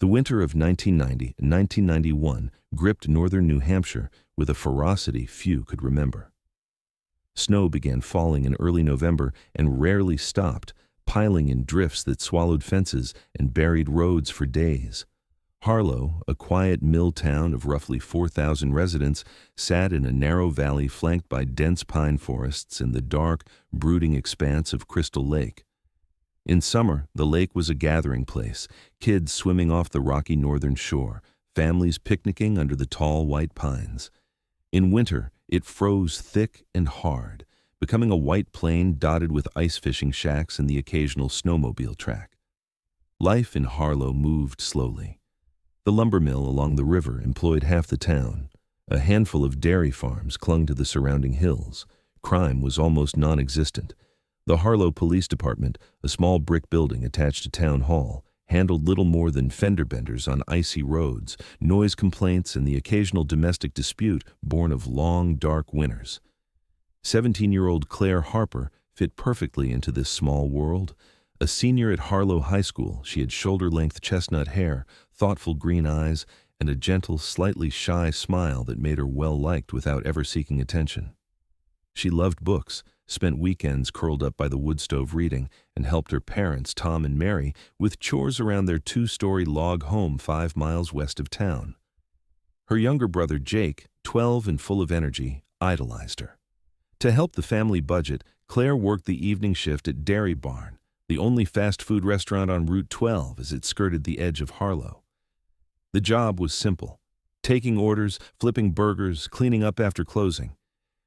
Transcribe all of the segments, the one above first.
The winter of 1990 and 1991 gripped northern New Hampshire with a ferocity few could remember. Snow began falling in early November and rarely stopped, piling in drifts that swallowed fences and buried roads for days. Harlow, a quiet mill town of roughly 4,000 residents, sat in a narrow valley flanked by dense pine forests in the dark, brooding expanse of Crystal Lake. In summer, the lake was a gathering place, kids swimming off the rocky northern shore, families picnicking under the tall white pines. In winter, it froze thick and hard, becoming a white plain dotted with ice fishing shacks and the occasional snowmobile track. Life in Harlow moved slowly. The lumber mill along the river employed half the town. A handful of dairy farms clung to the surrounding hills. Crime was almost non-existent. The Harlow Police Department, a small brick building attached to Town Hall, handled little more than fender benders on icy roads, noise complaints, and the occasional domestic dispute born of long, dark winters. 17-year-old Claire Harper fit perfectly into this small world. A senior at Harlow High School, she had shoulder-length chestnut hair, thoughtful green eyes, and a gentle, slightly shy smile that made her well-liked without ever seeking attention. She loved books, spent weekends curled up by the wood stove reading, and helped her parents, Tom and Mary, with chores around their 2-story log home 5 miles west of town. Her younger brother, Jake, 12 and full of energy, idolized her. To help the family budget, Claire worked the evening shift at Dairy Barn, the only fast food restaurant on Route 12 as it skirted the edge of Harlow. The job was simple: taking orders, flipping burgers, cleaning up after closing.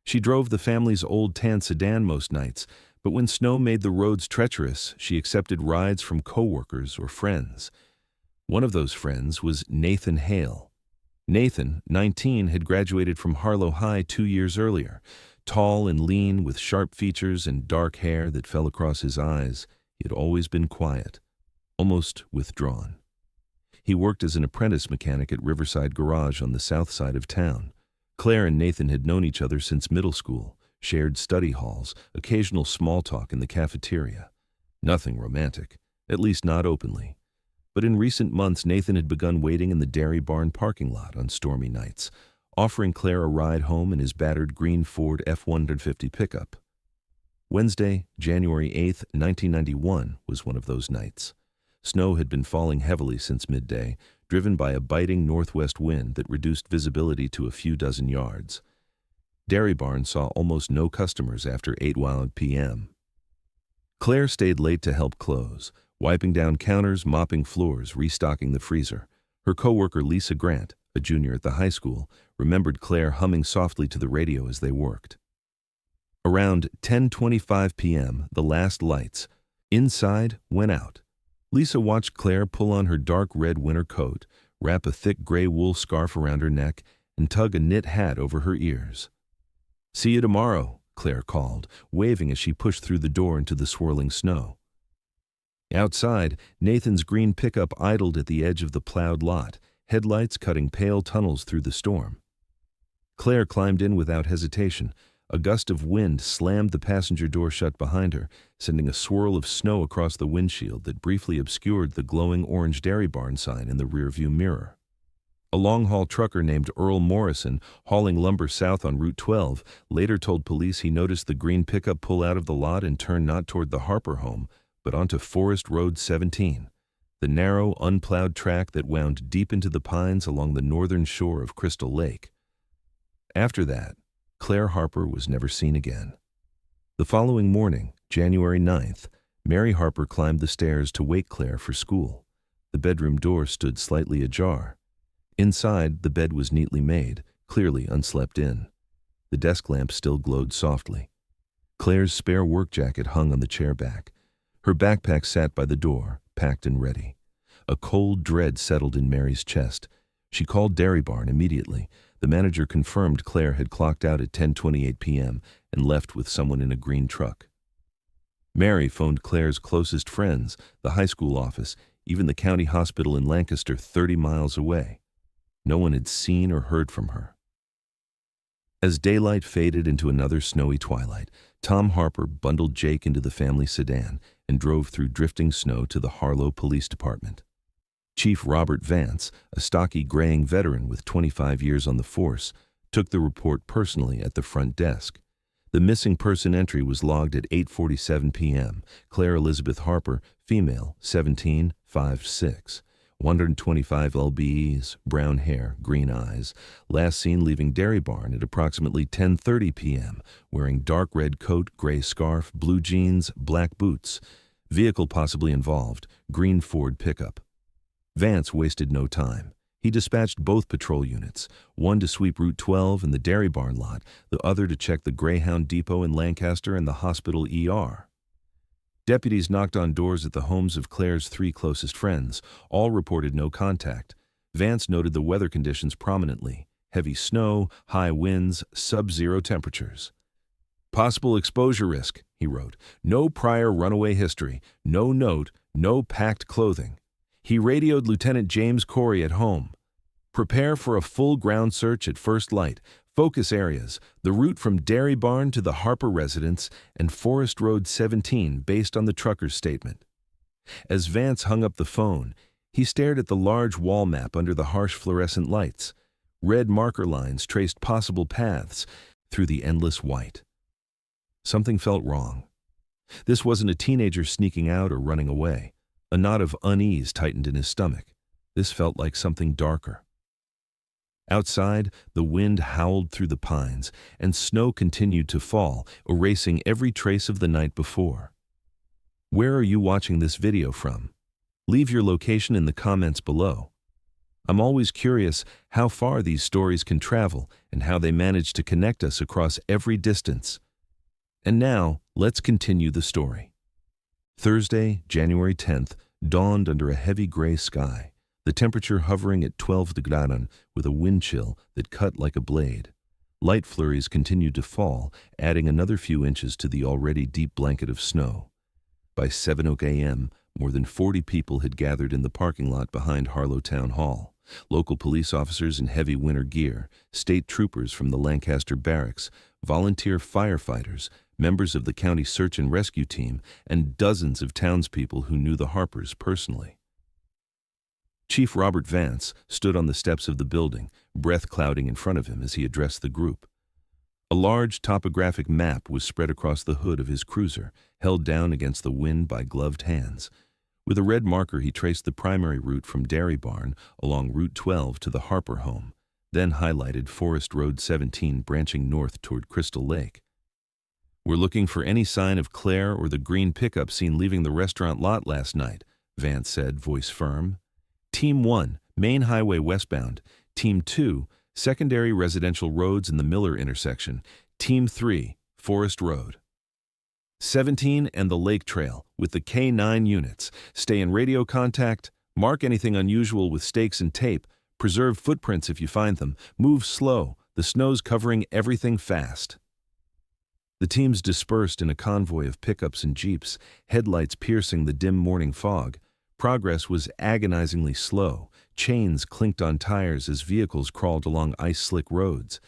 She drove the family's old tan sedan most nights, but when snow made the roads treacherous, she accepted rides from coworkers or friends. One of those friends was Nathan Hale. Nathan, 19, had graduated from Harlow High 2 years earlier. Tall and lean, with sharp features and dark hair that fell across his eyes, he had always been quiet, almost withdrawn. He worked as an apprentice mechanic at Riverside Garage on the south side of town. Claire and Nathan had known each other since middle school, shared study halls, occasional small talk in the cafeteria. Nothing romantic, at least not openly. But in recent months, Nathan had begun waiting in the Dairy Barn parking lot on stormy nights, offering Claire a ride home in his battered green Ford F-150 pickup. Wednesday, January 8, 1991, was one of those nights. Snow had been falling heavily since midday, driven by a biting northwest wind that reduced visibility to a few dozen yards. Dairy Barn saw almost no customers after 8 p.m. Claire stayed late to help close, wiping down counters, mopping floors, restocking the freezer. Her coworker Lisa Grant, a junior at the high school, remembered Claire humming softly to the radio as they worked. Around 10:25 p.m., the last lights, inside, went out. Lisa watched Claire pull on her dark red winter coat, wrap a thick gray wool scarf around her neck, and tug a knit hat over her ears. "See you tomorrow," Claire called, waving as she pushed through the door into the swirling snow. Outside, Nathan's green pickup idled at the edge of the plowed lot, headlights cutting pale tunnels through the storm. Claire climbed in without hesitation. A gust of wind slammed the passenger door shut behind her, sending a swirl of snow across the windshield that briefly obscured the glowing orange Dairy Barn sign in the rearview mirror. A long-haul trucker named Earl Morrison, hauling lumber south on Route 12, later told police he noticed the green pickup pull out of the lot and turn not toward the Harper home, but onto Forest Road 17, the narrow, unplowed track that wound deep into the pines along the northern shore of Crystal Lake. After that, Claire Harper was never seen again. The following morning, January 9th, Mary Harper climbed the stairs to wake Claire for school. The bedroom door stood slightly ajar. Inside, the bed was neatly made, clearly unslept in. The desk lamp still glowed softly. Claire's spare work jacket hung on the chair back. Her backpack sat by the door, packed and ready. A cold dread settled in Mary's chest. She called Dairy Barn immediately. The manager confirmed Claire had clocked out at 10:28 p.m. and left with someone in a green truck. Mary phoned Claire's closest friends, the high school office, even the county hospital in Lancaster 30 miles away. No one had seen or heard from her. As daylight faded into another snowy twilight, Tom Harper bundled Jake into the family sedan and drove through drifting snow to the Harlow Police Department. Chief Robert Vance, a stocky graying veteran with 25 years on the force, took the report personally at the front desk. The missing person entry was logged at 8:47 p.m. Claire Elizabeth Harper, female, 17, 5'6", 125 lbs, brown hair, green eyes. Last seen leaving Dairy Barn at approximately 10:30 p.m., wearing dark red coat, gray scarf, blue jeans, black boots. Vehicle possibly involved, green Ford pickup. Vance wasted no time. He dispatched both patrol units, one to sweep Route 12 and the Dairy Barn lot, the other to check the Greyhound Depot in Lancaster and the hospital ER. Deputies knocked on doors at the homes of Claire's 3 closest friends. All reported no contact. Vance noted the weather conditions prominently: heavy snow, high winds, sub-zero temperatures. "Possible exposure risk," he wrote. "No prior runaway history, no note, no packed clothing." He radioed Lieutenant James Corey at home. "Prepare for a full ground search at first light. Focus areas: the route from Dairy Barn to the Harper residence and Forest Road 17 based on the trucker's statement." As Vance hung up the phone, he stared at the large wall map under the harsh fluorescent lights. Red marker lines traced possible paths through the endless white. Something felt wrong. This wasn't a teenager sneaking out or running away. A knot of unease tightened in his stomach. This felt like something darker. Outside, the wind howled through the pines, and snow continued to fall, erasing every trace of the night before. Where are you watching this video from? Leave your location in the comments below. I'm always curious how far these stories can travel and how they manage to connect us across every distance. And now, let's continue the story. Thursday, January 10th, dawned under a heavy gray sky, the temperature hovering at 12 degrees with a wind chill that cut like a blade. Light flurries continued to fall, adding another few inches to the already deep blanket of snow. By 7 a.m., more than 40 people had gathered in the parking lot behind Harlow Town Hall. Local police officers in heavy winter gear, state troopers from the Lancaster barracks, volunteer firefighters, members of the county search and rescue team, and dozens of townspeople who knew the Harpers personally. Chief Robert Vance stood on the steps of the building, breath clouding in front of him as he addressed the group. A large topographic map was spread across the hood of his cruiser, held down against the wind by gloved hands. With a red marker, he traced the primary route from Dairy Barn along Route 12 to the Harper home, then highlighted Forest Road 17 branching north toward Crystal Lake. "We're looking for any sign of Claire or the green pickup seen leaving the restaurant lot last night," Vance said, voice firm. "Team 1, Main Highway westbound. Team 2, secondary residential roads in the Miller intersection. Team 3, Forest Road. 17 and the Lake Trail with the K9 units. Stay in radio contact. Mark anything unusual with stakes and tape. Preserve footprints if you find them. Move slow. The snow's covering everything fast." The teams dispersed in a convoy of pickups and jeeps, headlights piercing the dim morning fog. Progress was agonizingly slow. Chains clinked on tires as vehicles crawled along ice-slick roads.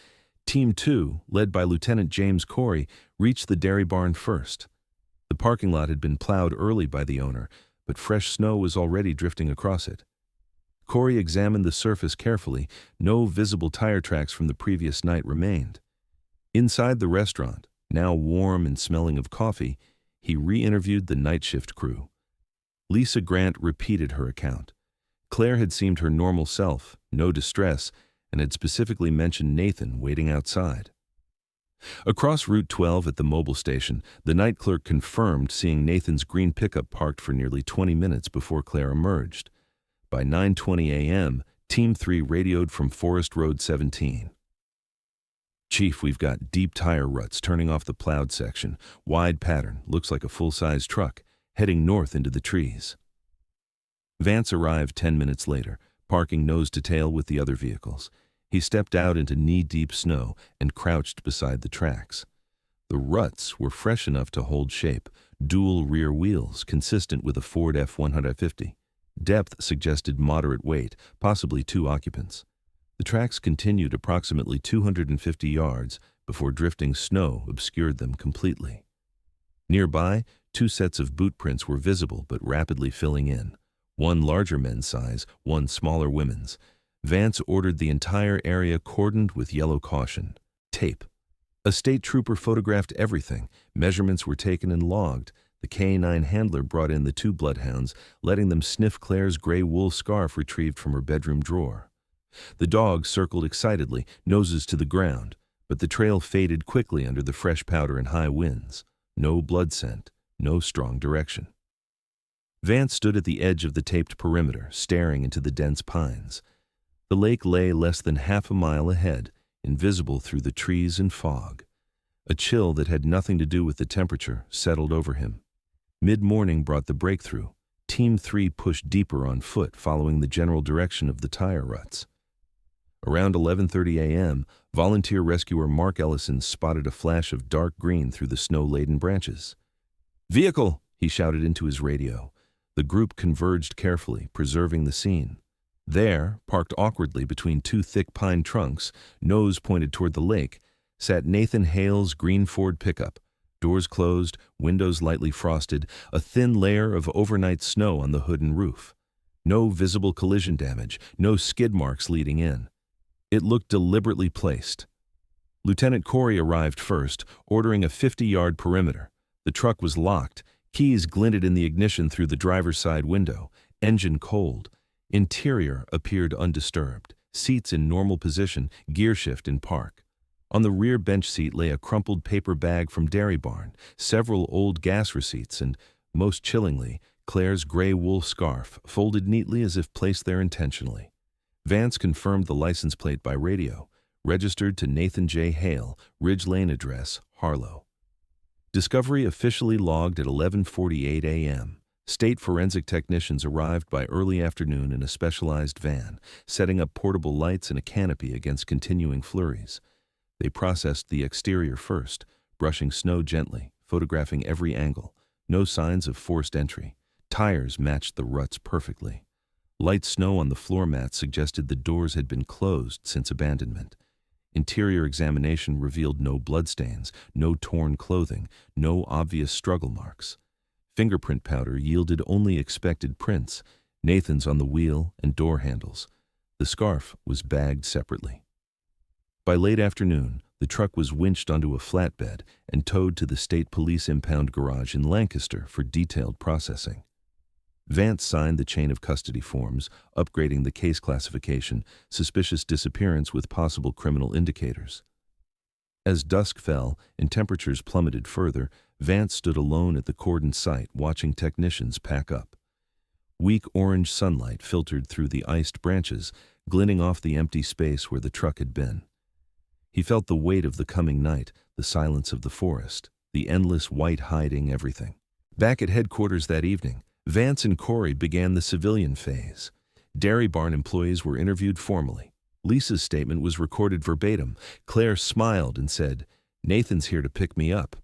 Team 2, led by Lieutenant James Corey, reached the Dairy Barn first. The parking lot had been plowed early by the owner, but fresh snow was already drifting across it. Corey examined the surface carefully. No visible tire tracks from the previous night remained. Inside the restaurant, now warm and smelling of coffee, he re-interviewed the night shift crew. Lisa Grant repeated her account. Claire had seemed her normal self, no distress, and had specifically mentioned Nathan waiting outside. Across Route 12 at the mobile station, the night clerk confirmed seeing Nathan's green pickup parked for nearly 20 minutes before Claire emerged. By 9:20 a.m., Team 3 radioed from Forest Road 17. "Chief, we've got deep tire ruts turning off the plowed section. Wide pattern, looks like a full-size truck, heading north into the trees." Vance arrived 10 minutes later, parking nose to tail with the other vehicles. He stepped out into knee-deep snow and crouched beside the tracks. The ruts were fresh enough to hold shape, dual rear wheels consistent with a Ford F-150. Depth suggested moderate weight, possibly 2 occupants. The tracks continued approximately 250 yards before drifting snow obscured them completely. Nearby, 2 sets of boot prints were visible but rapidly filling in. One larger men's size, one smaller women's. Vance ordered the entire area cordoned with yellow caution. Tape. A state trooper photographed everything. Measurements were taken and logged. The K-9 handler brought in the two bloodhounds, letting them sniff Claire's gray wool scarf retrieved from her bedroom drawer. The dogs circled excitedly, noses to the ground, but the trail faded quickly under the fresh powder and high winds. No blood scent, no strong direction. Vance stood at the edge of the taped perimeter, staring into the dense pines. The lake lay less than half a mile ahead, invisible through the trees and fog. A chill that had nothing to do with the temperature settled over him. Mid-morning brought the breakthrough. Team 3 pushed deeper on foot, following the general direction of the tire ruts. Around 11:30 a.m., volunteer rescuer Mark Ellison spotted a flash of dark green through the snow-laden branches. "Vehicle!" he shouted into his radio. The group converged carefully, preserving the scene. There, parked awkwardly between two thick pine trunks, nose pointed toward the lake, sat Nathan Hale's green Ford pickup. Doors closed, windows lightly frosted, a thin layer of overnight snow on the hood and roof. No visible collision damage, no skid marks leading in. It looked deliberately placed. Lieutenant Corey arrived first, ordering a 50-yard perimeter. The truck was locked. Keys glinted in the ignition through the driver's side window. Engine cold. Interior appeared undisturbed. Seats in normal position, gear shift in park. On the rear bench seat lay a crumpled paper bag from Dairy Barn, several old gas receipts, and, most chillingly, Claire's gray wool scarf, folded neatly as if placed there intentionally. Vance confirmed the license plate by radio, registered to Nathan J. Hale, Ridge Lane address, Harlow. Discovery officially logged at 11:48 a.m. State forensic technicians arrived by early afternoon in a specialized van, setting up portable lights and a canopy against continuing flurries. They processed the exterior first, brushing snow gently, photographing every angle. No signs of forced entry. Tires matched the ruts perfectly. Light snow on the floor mat suggested the doors had been closed since abandonment. Interior examination revealed no bloodstains, no torn clothing, no obvious struggle marks. Fingerprint powder yielded only expected prints, Nathan's on the wheel and door handles. The scarf was bagged separately. By late afternoon, the truck was winched onto a flatbed and towed to the state police impound garage in Lancaster for detailed processing. Vance signed the chain of custody forms, upgrading the case classification, suspicious disappearance with possible criminal indicators. As dusk fell and temperatures plummeted further, Vance stood alone at the cordoned site, watching technicians pack up. Weak orange sunlight filtered through the iced branches, glinting off the empty space where the truck had been. He felt the weight of the coming night, the silence of the forest, the endless white hiding everything. Back at headquarters that evening, Vance and Corey began the civilian phase. Dairy Barn employees were interviewed formally. Lisa's statement was recorded verbatim. Claire smiled and said, "Nathan's here to pick me up."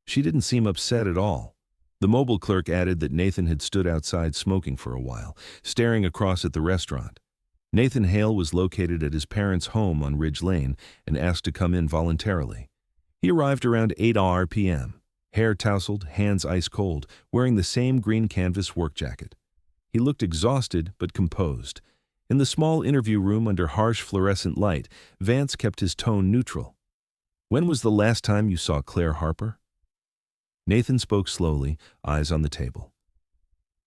She didn't seem upset at all. The mobile clerk added that Nathan had stood outside smoking for a while, staring across at the restaurant. Nathan Hale was located at his parents' home on Ridge Lane and asked to come in voluntarily. He arrived around 8 p.m., hair tousled, hands ice cold, wearing the same green canvas work jacket. He looked exhausted but composed. In the small interview room under harsh fluorescent light, Vance kept his tone neutral. "When was the last time you saw Claire Harper?" Nathan spoke slowly, eyes on the table.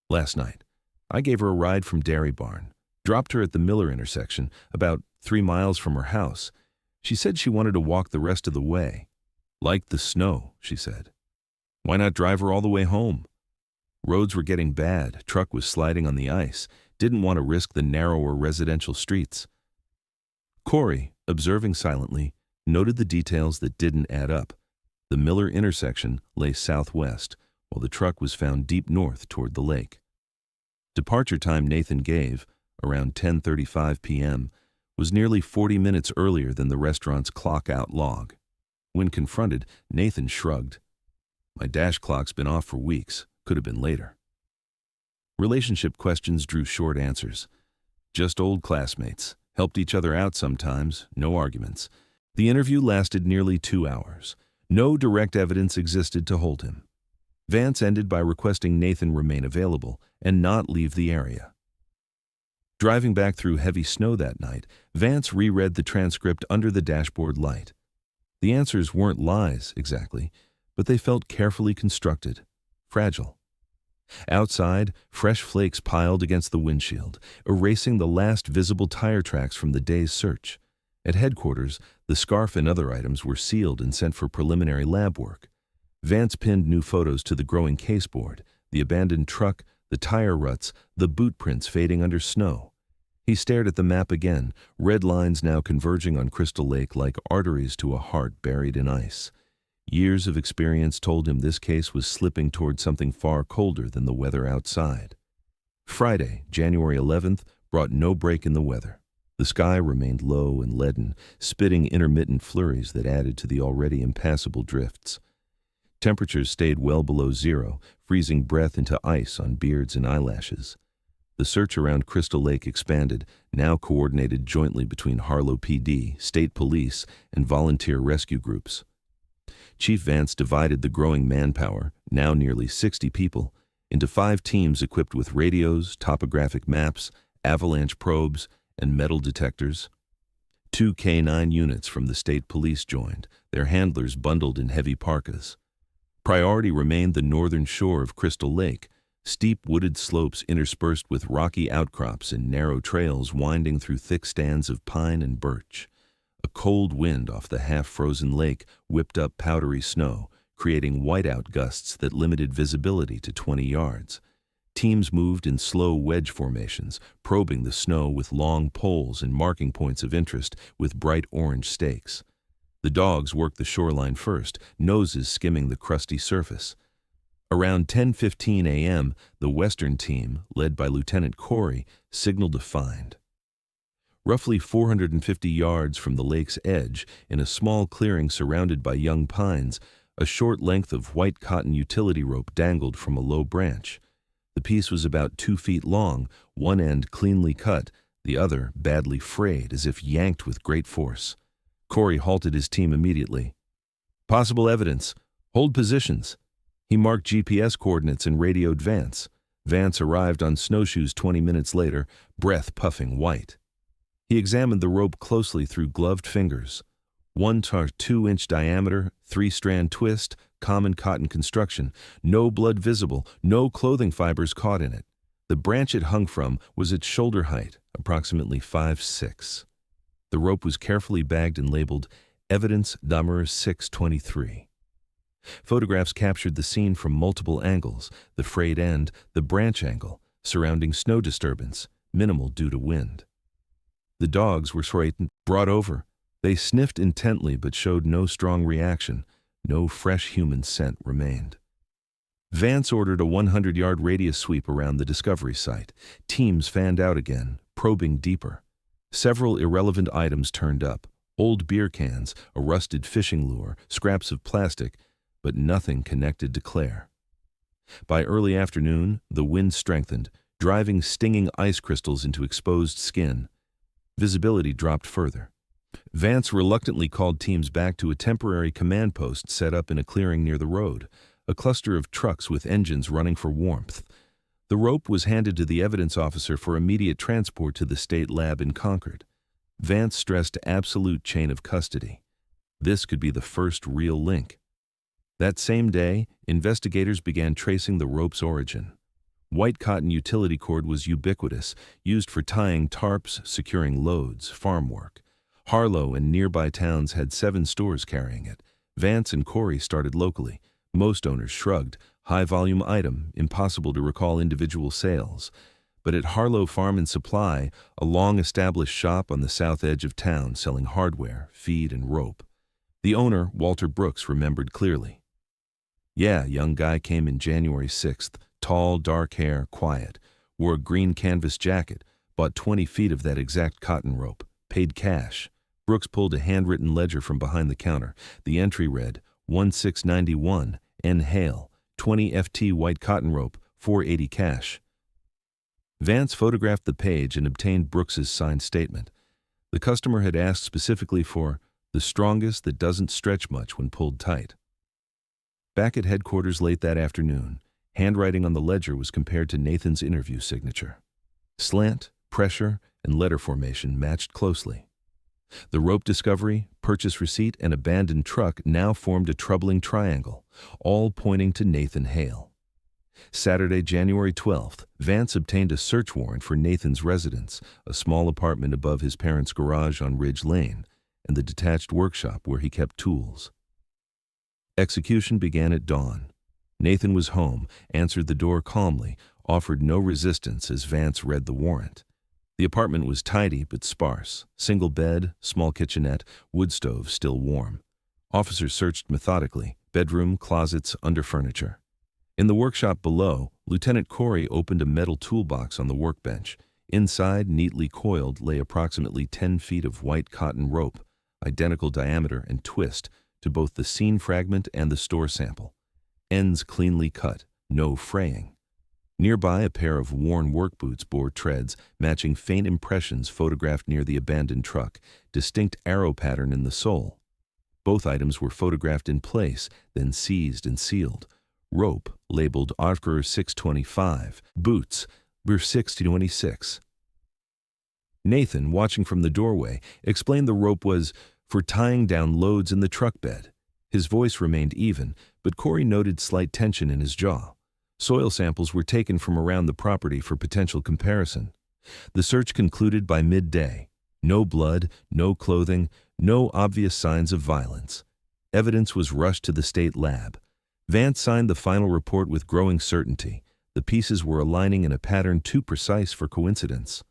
"Last night. I gave her a ride from Dairy Barn. Dropped her at the Miller intersection, about 3 miles from her house. She said she wanted to walk the rest of the way. Liked the snow," she said. "Why not drive her all the way home?" Roads were getting bad, truck was sliding on the ice, didn't want to risk the narrower residential streets. Corey, observing silently, noted the details that didn't add up. The Miller intersection lay southwest, while the truck was found deep north toward the lake. Departure time Nathan gave, around 10:35 p.m., was nearly 40 minutes earlier than the restaurant's clock-out log. When confronted, Nathan shrugged. "My dash clock's been off for weeks. Could have been later." Relationship questions drew short answers. Just old classmates. Helped each other out sometimes, no arguments. The interview lasted nearly 2 hours. No direct evidence existed to hold him. Vance ended by requesting Nathan remain available, and not leave the area. Driving back through heavy snow that night, Vance reread the transcript under the dashboard light. The answers weren't lies, exactly, but they felt carefully constructed, fragile. Outside, fresh flakes piled against the windshield, erasing the last visible tire tracks from the day's search. At headquarters, the scarf and other items were sealed and sent for preliminary lab work. Vance pinned new photos to the growing caseboard, the abandoned truck, the tire ruts, the boot prints fading under snow. He stared at the map again, red lines now converging on Crystal Lake like arteries to a heart buried in ice. Years of experience told him this case was slipping toward something far colder than the weather outside. Friday, January 11th, brought no break in the weather. The sky remained low and leaden, spitting intermittent flurries that added to the already impassable drifts. Temperatures stayed well below zero, freezing breath into ice on beards and eyelashes. The search around Crystal Lake expanded, now coordinated jointly between Harlow PD, state police, and volunteer rescue groups. Chief Vance divided the growing manpower, now nearly 60 people, into 5 teams equipped with radios, topographic maps, avalanche probes, and metal detectors. 2 K-9 units from the state police joined, their handlers bundled in heavy parkas. Priority remained the northern shore of Crystal Lake, steep wooded slopes interspersed with rocky outcrops and narrow trails winding through thick stands of pine and birch. A cold wind off the half-frozen lake whipped up powdery snow, creating whiteout gusts that limited visibility to 20 yards. Teams moved in slow wedge formations, probing the snow with long poles and marking points of interest with bright orange stakes. The dogs worked the shoreline first, noses skimming the crusty surface. Around 10:15 a.m., the western team, led by Lieutenant Corey, signaled a find. Roughly 450 yards from the lake's edge, in a small clearing surrounded by young pines, a short length of white cotton utility rope dangled from a low branch. The piece was about 2 feet long, one end cleanly cut, the other badly frayed as if yanked with great force. Corey halted his team immediately. "Possible evidence. Hold positions." He marked GPS coordinates and radioed Vance. Vance arrived on snowshoes 20 minutes later, breath puffing white. He examined the rope closely through gloved fingers. 1 to 2-inch diameter, 3-strand twist, common cotton construction. No blood visible, no clothing fibers caught in it. The branch it hung from was at shoulder height, approximately 5'6". The rope was carefully bagged and labeled Evidence Number 623. Photographs captured the scene from multiple angles, the frayed end, the branch angle, surrounding snow disturbance, minimal due to wind. The dogs were frightened, brought over. They sniffed intently but showed no strong reaction. No fresh human scent remained. Vance ordered a 100-yard radius sweep around the discovery site. Teams fanned out again, probing deeper. Several irrelevant items turned up. Old beer cans, a rusted fishing lure, scraps of plastic, but nothing connected to Claire. By early afternoon, the wind strengthened, driving stinging ice crystals into exposed skin. Visibility dropped further. Vance reluctantly called teams back to a temporary command post set up in a clearing near the road, a cluster of trucks with engines running for warmth. The rope was handed to the evidence officer for immediate transport to the state lab in Concord. Vance stressed absolute chain of custody. This could be the first real link. That same day, investigators began tracing the rope's origin. White cotton utility cord was ubiquitous, used for tying tarps, securing loads, farm work. Harlow and nearby towns had 7 stores carrying it. Vance and Corey started locally. Most owners shrugged. High-volume item, impossible to recall individual sales. But at Harlow Farm and Supply, a long-established shop on the south edge of town selling hardware, feed, and rope. The owner, Walter Brooks, remembered clearly. "Yeah, young guy came in January 6th, tall, dark hair, quiet, wore a green canvas jacket, bought 20 feet of that exact cotton rope, paid cash." Brooks pulled a handwritten ledger from behind the counter. The entry read, 1691, N. Hale, 20 FT white cotton rope, 480 cash. Vance photographed the page and obtained Brooks's signed statement. The customer had asked specifically for the strongest that doesn't stretch much when pulled tight. Back at headquarters late that afternoon, Handwriting on the ledger was compared to Nathan's interview signature. Slant, pressure, and letter formation matched closely. The rope discovery, purchase receipt, and abandoned truck now formed a troubling triangle, all pointing to Nathan Hale. Saturday, January 12th, Vance obtained a search warrant for Nathan's residence, a small apartment above his parents' garage on Ridge Lane, and the detached workshop where he kept tools. Execution began at dawn. Nathan was home, answered the door calmly, offered no resistance as Vance read the warrant. The apartment was tidy but sparse. Single bed, small kitchenette, wood stove still warm. Officers searched methodically, bedroom, closets, under furniture. In the workshop below, Lieutenant Corey opened a metal toolbox on the workbench. Inside, neatly coiled, lay approximately 10 feet of white cotton rope, identical diameter and twist to both the scene fragment and the store sample. Ends cleanly cut, no fraying. Nearby, a pair of worn work boots bore treads, matching faint impressions photographed near the abandoned truck, distinct arrow pattern in the sole. Both items were photographed in place, then seized and sealed. Rope, labeled Arfker 625, boots, were 626. Nathan, watching from the doorway, explained the rope was for tying down loads in the truck bed. His voice remained even, but Corey noted slight tension in his jaw. Soil samples were taken from around the property for potential comparison. The search concluded by midday. No blood, no clothing, no obvious signs of violence. Evidence was rushed to the state lab. Vance signed the final report with growing certainty. The pieces were aligning in a pattern too precise for coincidence.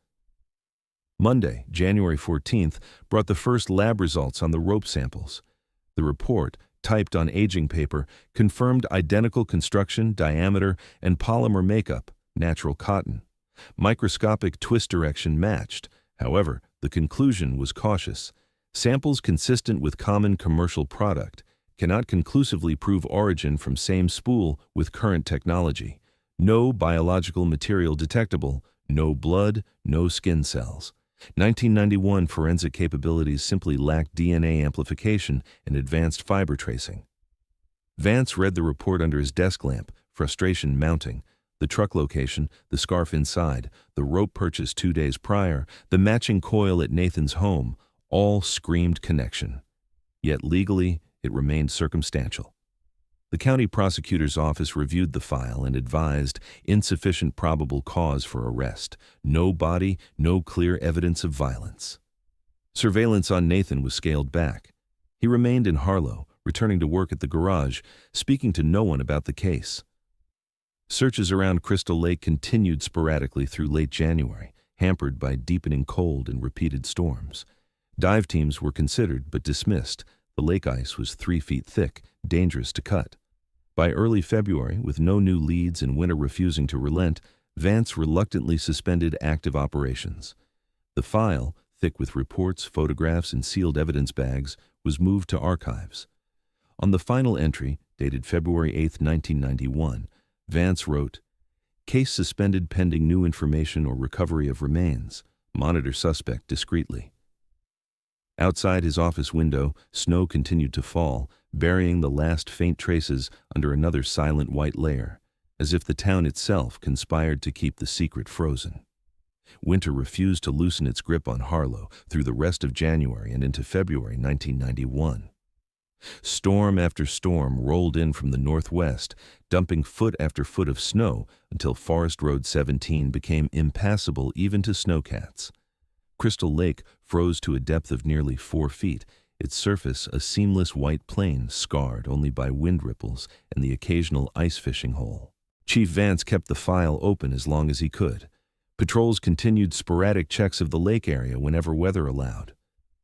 Monday, January 14th, brought the first lab results on the rope samples. The report, typed on aging paper, confirmed identical construction, diameter, and polymer makeup, natural cotton. Microscopic twist direction matched. However, the conclusion was cautious. Samples consistent with common commercial product cannot conclusively prove origin from same spool with current technology. No biological material detectable, no blood, no skin cells. 1991 forensic capabilities simply lacked DNA amplification and advanced fiber tracing. Vance read the report under his desk lamp, frustration mounting. The truck location, the scarf inside, the rope purchased 2 days prior, the matching coil at Nathan's home, all screamed connection. Yet legally, it remained circumstantial. The county prosecutor's office reviewed the file and advised insufficient probable cause for arrest. No body, no clear evidence of violence. Surveillance on Nathan was scaled back. He remained in Harlow, returning to work at the garage, speaking to no one about the case. Searches around Crystal Lake continued sporadically through late January, hampered by deepening cold and repeated storms. Dive teams were considered but dismissed. The lake ice was 3 feet thick, dangerous to cut. By early February, with no new leads and winter refusing to relent, Vance reluctantly suspended active operations. The file, thick with reports, photographs, and sealed evidence bags, was moved to archives. On the final entry, dated February 8, 1991, Vance wrote, "Case suspended pending new information or recovery of remains. Monitor suspect discreetly." Outside his office window, snow continued to fall, burying the last faint traces under another silent white layer, as if the town itself conspired to keep the secret frozen. Winter refused to loosen its grip on Harlow through the rest of January and into February 1991. Storm after storm rolled in from the northwest, dumping foot after foot of snow until Forest Road 17 became impassable even to snowcats. Crystal Lake froze to a depth of nearly 4 feet, its surface a seamless white plain scarred only by wind ripples and the occasional ice fishing hole. Chief Vance kept the file open as long as he could. Patrols continued sporadic checks of the lake area whenever weather allowed.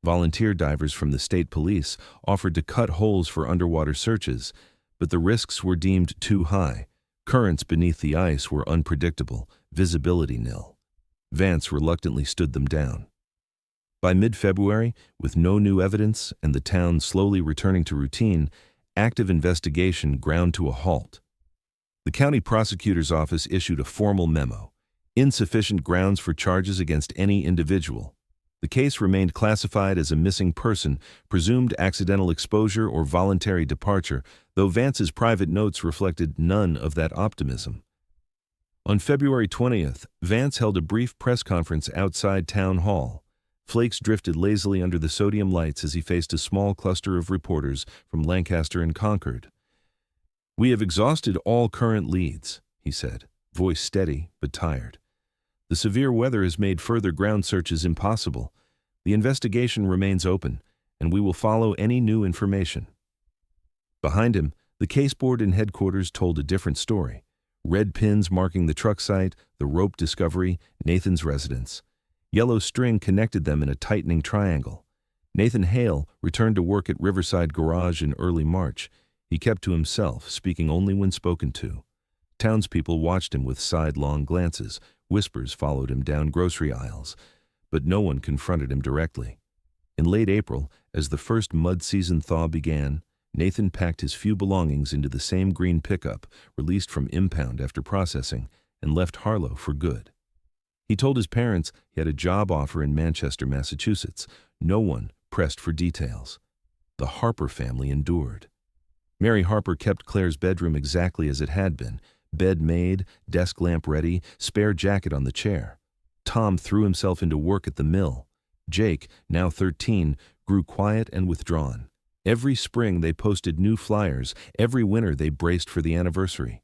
Volunteer divers from the state police offered to cut holes for underwater searches, but the risks were deemed too high. Currents beneath the ice were unpredictable, visibility nil. Vance reluctantly stood them down. By mid-February, with no new evidence and the town slowly returning to routine, active investigation ground to a halt. The county prosecutor's office issued a formal memo. Insufficient grounds for charges against any individual. The case remained classified as a missing person, presumed accidental exposure or voluntary departure, though Vance's private notes reflected none of that optimism. On February 20th, Vance held a brief press conference outside Town Hall. Flakes drifted lazily under the sodium lights as he faced a small cluster of reporters from Lancaster and Concord. "We have exhausted all current leads," he said, voice steady but tired. "The severe weather has made further ground searches impossible. The investigation remains open, and we will follow any new information." Behind him, the case board in headquarters told a different story. Red pins marking the truck site, the rope discovery, Nathan's residence. Yellow string connected them in a tightening triangle. Nathan Hale returned to work at Riverside Garage in early March. He kept to himself, speaking only when spoken to. Townspeople watched him with sidelong glances. Whispers followed him down grocery aisles, but no one confronted him directly. In late April, as the first mud season thaw began, Nathan packed his few belongings into the same green pickup, released from impound after processing, and left Harlow for good. He told his parents he had a job offer in Manchester, Massachusetts. No one pressed for details. The Harper family endured. Mary Harper kept Claire's bedroom exactly as it had been. Bed made, desk lamp ready, spare jacket on the chair. Tom threw himself into work at the mill. Jake, now 13, grew quiet and withdrawn. Every spring they posted new flyers. Every winter they braced for the anniversary.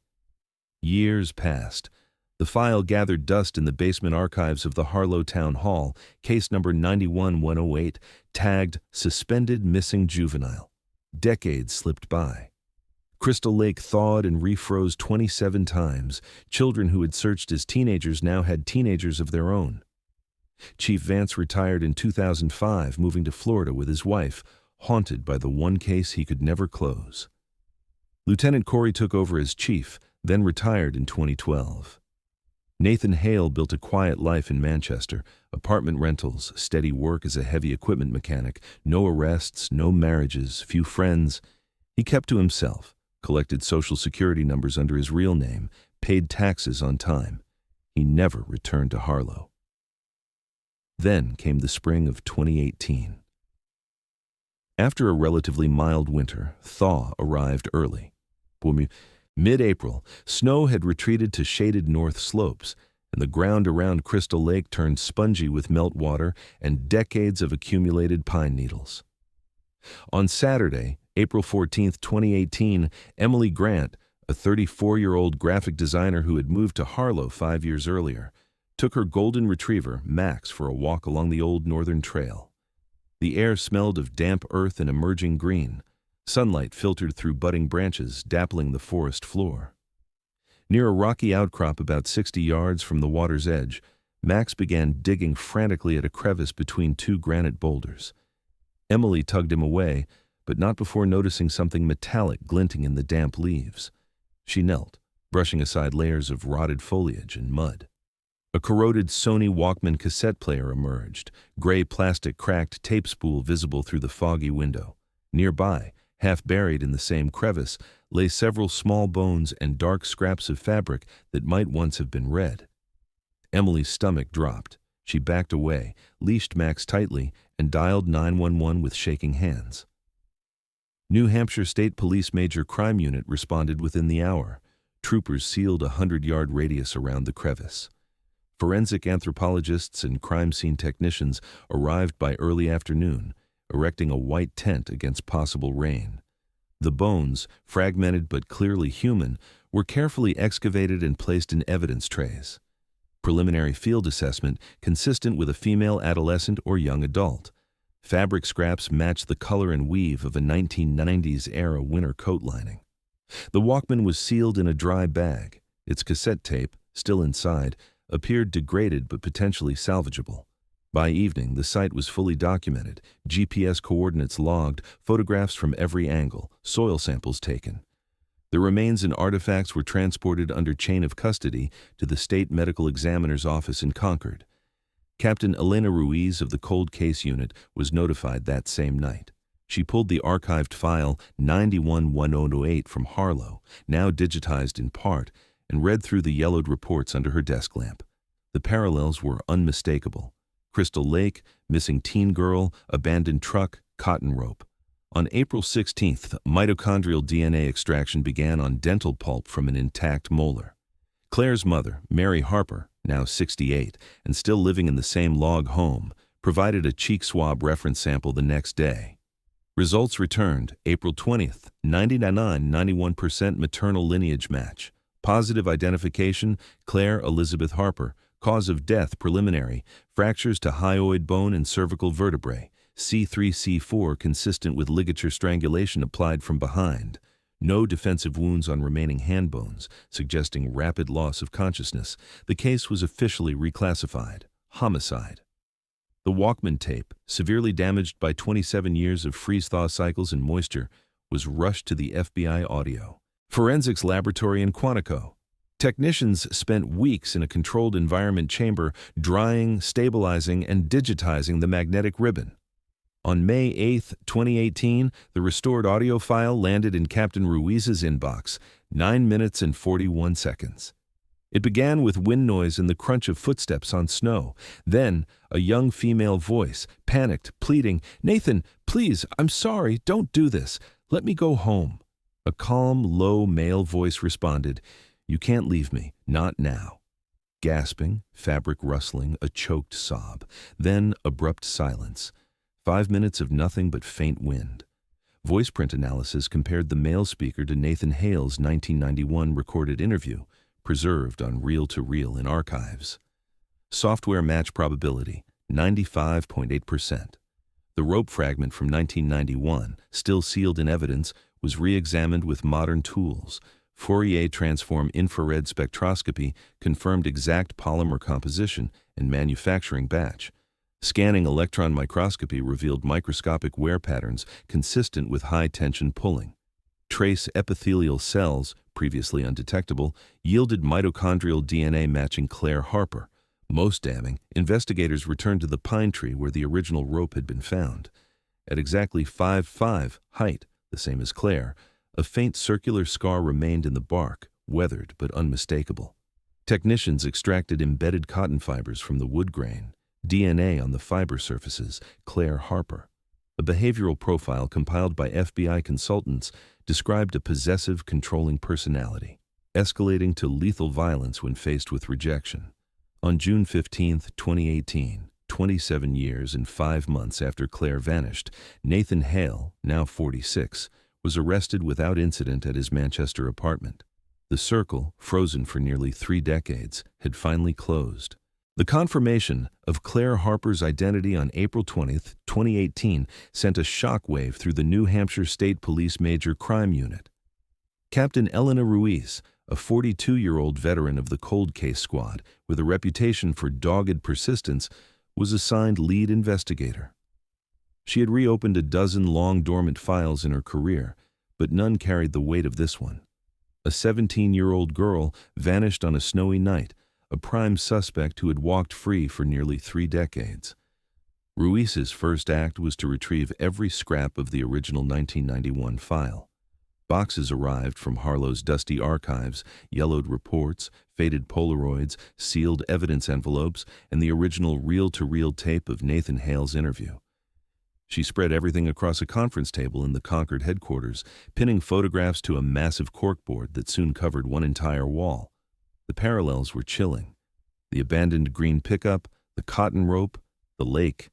Years passed. The file gathered dust in the basement archives of the Harlow Town Hall, case number 91108, tagged Suspended Missing Juvenile. Decades slipped by. Crystal Lake thawed and refroze 27 times. Children who had searched as teenagers now had teenagers of their own. Chief Vance retired in 2005, moving to Florida with his wife, haunted by the one case he could never close. Lieutenant Corey took over as chief, then retired in 2012. Nathan Hale built a quiet life in Manchester, apartment rentals, steady work as a heavy equipment mechanic, no arrests, no marriages, few friends. He kept to himself, collected Social Security numbers under his real name, paid taxes on time. He never returned to Harlow. Then came the spring of 2018. After a relatively mild winter, thaw arrived early. Mid-April, snow had retreated to shaded north slopes, and the ground around Crystal Lake turned spongy with meltwater and decades of accumulated pine needles. On Saturday, April 14, 2018, Emily Grant, a 34-year-old graphic designer who had moved to Harlow 5 years earlier, took her golden retriever, Max, for a walk along the old northern trail. The air smelled of damp earth and emerging green. Sunlight filtered through budding branches, dappling the forest floor. Near a rocky outcrop about 60 yards from the water's edge, Max began digging frantically at a crevice between two granite boulders. Emily tugged him away, but not before noticing something metallic glinting in the damp leaves. She knelt, brushing aside layers of rotted foliage and mud. A corroded Sony Walkman cassette player emerged, gray plastic cracked tape spool visible through the foggy window. Nearby, half buried in the same crevice, lay several small bones and dark scraps of fabric that might once have been red. Emily's stomach dropped. She backed away, leashed Max tightly, and dialed 911 with shaking hands. New Hampshire State Police Major Crime Unit responded within the hour. Troopers sealed a 100-yard radius around the crevice. Forensic anthropologists and crime scene technicians arrived by early afternoon, erecting a white tent against possible rain. The bones, fragmented but clearly human, were carefully excavated and placed in evidence trays. Preliminary field assessment consistent with a female adolescent or young adult. Fabric scraps matched the color and weave of a 1990s-era winter coat lining. The Walkman was sealed in a dry bag. Its cassette tape, still inside, appeared degraded but potentially salvageable. By evening, the site was fully documented, GPS coordinates logged, photographs from every angle, soil samples taken. The remains and artifacts were transported under chain of custody to the State Medical Examiner's office in Concord. Captain Elena Ruiz of the Cold Case Unit was notified that same night. She pulled the archived file 911008 from Harlow, now digitized in part, and read through the yellowed reports under her desk lamp. The parallels were unmistakable. Crystal Lake, missing teen girl, abandoned truck, cotton rope. On April 16th, mitochondrial DNA extraction began on dental pulp from an intact molar. Claire's mother, Mary Harper, now 68 and still living in the same log home, provided a cheek swab reference sample the next day. Results returned April 20th, 99.91% maternal lineage match. Positive identification, Claire Elizabeth Harper. Cause of death preliminary, fractures to hyoid bone and cervical vertebrae. C3-C4 consistent with ligature strangulation applied from behind. No defensive wounds on remaining hand bones, suggesting rapid loss of consciousness. The case was officially reclassified. Homicide. The Walkman tape, severely damaged by 27 years of freeze-thaw cycles and moisture, was rushed to the FBI audio forensics laboratory in Quantico. Technicians spent weeks in a controlled environment chamber drying, stabilizing, and digitizing the magnetic ribbon. On May 8, 2018, the restored audio file landed in Captain Ruiz's inbox, 9 minutes and 41 seconds. It began with wind noise and the crunch of footsteps on snow. Then, a young female voice, panicked, pleading, "Nathan, please, I'm sorry, don't do this. Let me go home." A calm, low male voice responded, "You can't leave me, not now." Gasping, fabric rustling, a choked sob. Then abrupt silence. 5 minutes of nothing but faint wind. Voice print analysis compared the male speaker to Nathan Hale's 1991 recorded interview, preserved on reel-to-reel in archives. Software match probability, 95.8%. The rope fragment from 1991, still sealed in evidence, was re-examined with modern tools. Fourier transform infrared spectroscopy confirmed exact polymer composition and manufacturing batch. Scanning electron microscopy revealed microscopic wear patterns consistent with high-tension pulling. Trace epithelial cells, previously undetectable, yielded mitochondrial DNA matching Claire Harper. Most damning, investigators returned to the pine tree where the original rope had been found. At exactly 5'5" height, the same as Claire, a faint circular scar remained in the bark, weathered but unmistakable. Technicians extracted embedded cotton fibers from the wood grain. DNA on the fiber surfaces, Claire Harper. A behavioral profile compiled by FBI consultants described a possessive, controlling personality, escalating to lethal violence when faced with rejection. On June 15, 2018, 27 years and 5 months after Claire vanished, Nathan Hale, now 46, was arrested without incident at his Manchester apartment. The circle, frozen for nearly 3 decades, had finally closed. The confirmation of Claire Harper's identity on April 20, 2018, sent a shockwave through the New Hampshire State Police Major Crime Unit. Captain Elena Ruiz, a 42-year-old veteran of the Cold Case Squad with a reputation for dogged persistence, was assigned lead investigator. She had reopened a dozen long-dormant files in her career, but none carried the weight of this one. A 17-year-old girl vanished on a snowy night, a prime suspect who had walked free for nearly 3 decades. Ruiz's first act was to retrieve every scrap of the original 1991 file. Boxes arrived from Harlow's dusty archives, yellowed reports, faded Polaroids, sealed evidence envelopes, and the original reel-to-reel tape of Nathan Hale's interview. She spread everything across a conference table in the Concord headquarters, pinning photographs to a massive corkboard that soon covered one entire wall. The parallels were chilling. The abandoned green pickup, the cotton rope, the lake.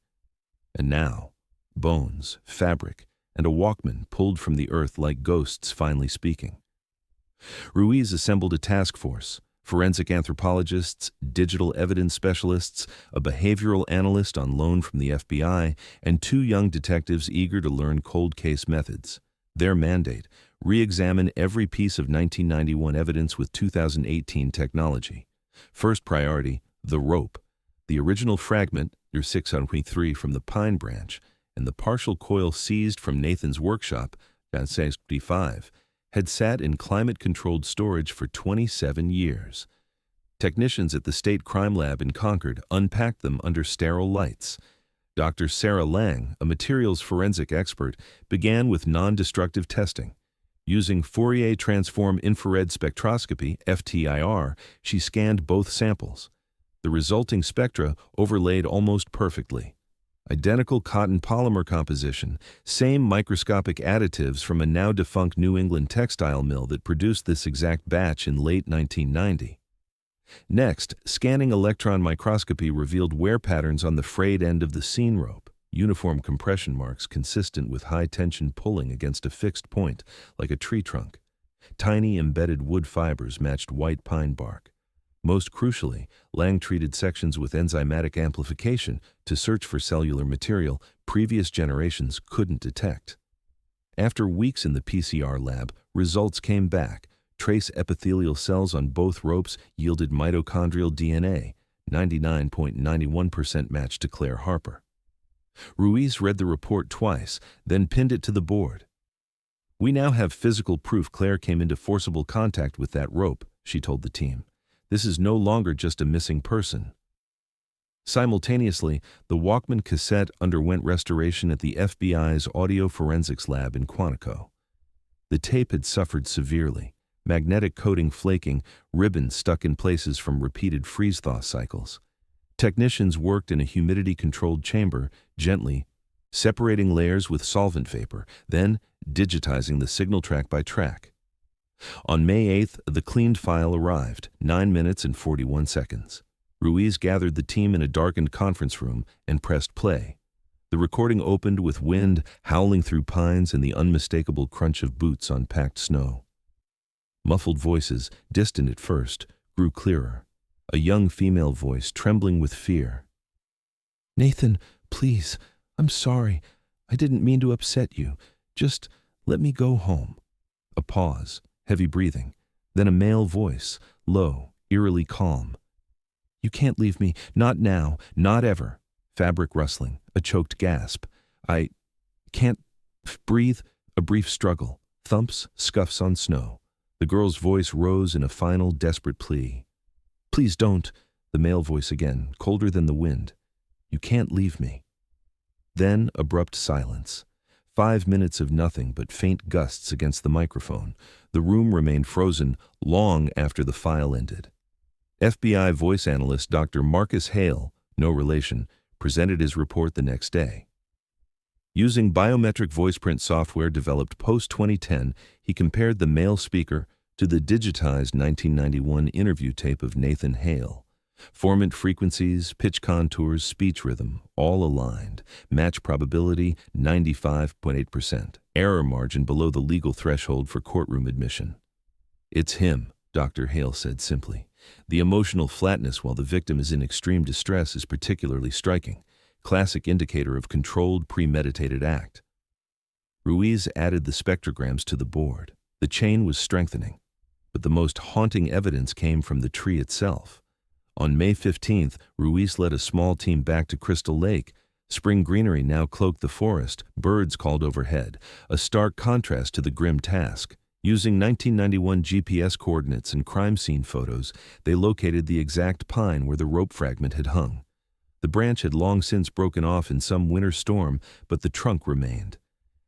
And now, bones, fabric, and a Walkman pulled from the earth like ghosts finally speaking. Ruiz assembled a task force, forensic anthropologists, digital evidence specialists, a behavioral analyst on loan from the FBI, and 2 young detectives eager to learn cold case methods. Their mandate: re-examine every piece of 1991 evidence with 2018 technology. First priority, the rope. The original fragment, your 623 from the pine branch, and the partial coil seized from Nathan's workshop, 65, had sat in climate-controlled storage for 27 years. Technicians at the State Crime Lab in Concord unpacked them under sterile lights. Dr. Sarah Lang, a materials forensic expert, began with non-destructive testing. Using Fourier transform infrared spectroscopy, FTIR, she scanned both samples. The resulting spectra overlaid almost perfectly. Identical cotton polymer composition, same microscopic additives from a now-defunct New England textile mill that produced this exact batch in late 1990. Next, scanning electron microscopy revealed wear patterns on the frayed end of the seam rope, uniform compression marks consistent with high-tension pulling against a fixed point, like a tree trunk. Tiny embedded wood fibers matched white pine bark. Most crucially, Lang treated sections with enzymatic amplification to search for cellular material previous generations couldn't detect. After weeks in the PCR lab, results came back. Trace epithelial cells on both ropes yielded mitochondrial DNA, 99.91% match to Claire Harper. Ruiz read the report twice, then pinned it to the board. "We now have physical proof Claire came into forcible contact with that rope," she told the team. "This is no longer just a missing person." Simultaneously, the Walkman cassette underwent restoration at the FBI's audio forensics lab in Quantico. The tape had suffered severely, magnetic coating flaking, ribbons stuck in places from repeated freeze-thaw cycles. Technicians worked in a humidity-controlled chamber, gently separating layers with solvent vapor, then digitizing the signal track by track. On May 8th, the cleaned file arrived, 9 minutes and 41 seconds. Ruiz gathered the team in a darkened conference room and pressed play. The recording opened with wind howling through pines and the unmistakable crunch of boots on packed snow. Muffled voices, distant at first, grew clearer. A young female voice trembling with fear. "Nathan, please, I'm sorry. I didn't mean to upset you. Just let me go home." A pause. Heavy breathing, then a male voice, low, eerily calm. "You can't leave me, not now, not ever." Fabric rustling, a choked gasp. "I can't breathe." A brief struggle, thumps, scuffs on snow. The girl's voice rose in a final, desperate plea. "Please don't." The male voice again, colder than the wind. "You can't leave me." Then abrupt silence. 5 minutes of nothing but faint gusts against the microphone. The room remained frozen long after the file ended. FBI voice analyst Dr. Marcus Hale, no relation, presented his report the next day. Using biometric voice print software developed post-2010, he compared the male speaker to the digitized 1991 interview tape of Nathan Hale. Formant frequencies, pitch contours, speech rhythm, all aligned. Match probability, 95.8%. Error margin below the legal threshold for courtroom admission. "It's him," Dr. Hale said simply. "The emotional flatness while the victim is in extreme distress is particularly striking. Classic indicator of controlled, premeditated act." Ruiz added the spectrograms to the board. The chain was strengthening, but the most haunting evidence came from the tree itself. On May 15th, Ruiz led a small team back to Crystal Lake. Spring greenery now cloaked the forest, birds called overhead, a stark contrast to the grim task. Using 1991 GPS coordinates and crime scene photos, they located the exact pine where the rope fragment had hung. The branch had long since broken off in some winter storm, but the trunk remained.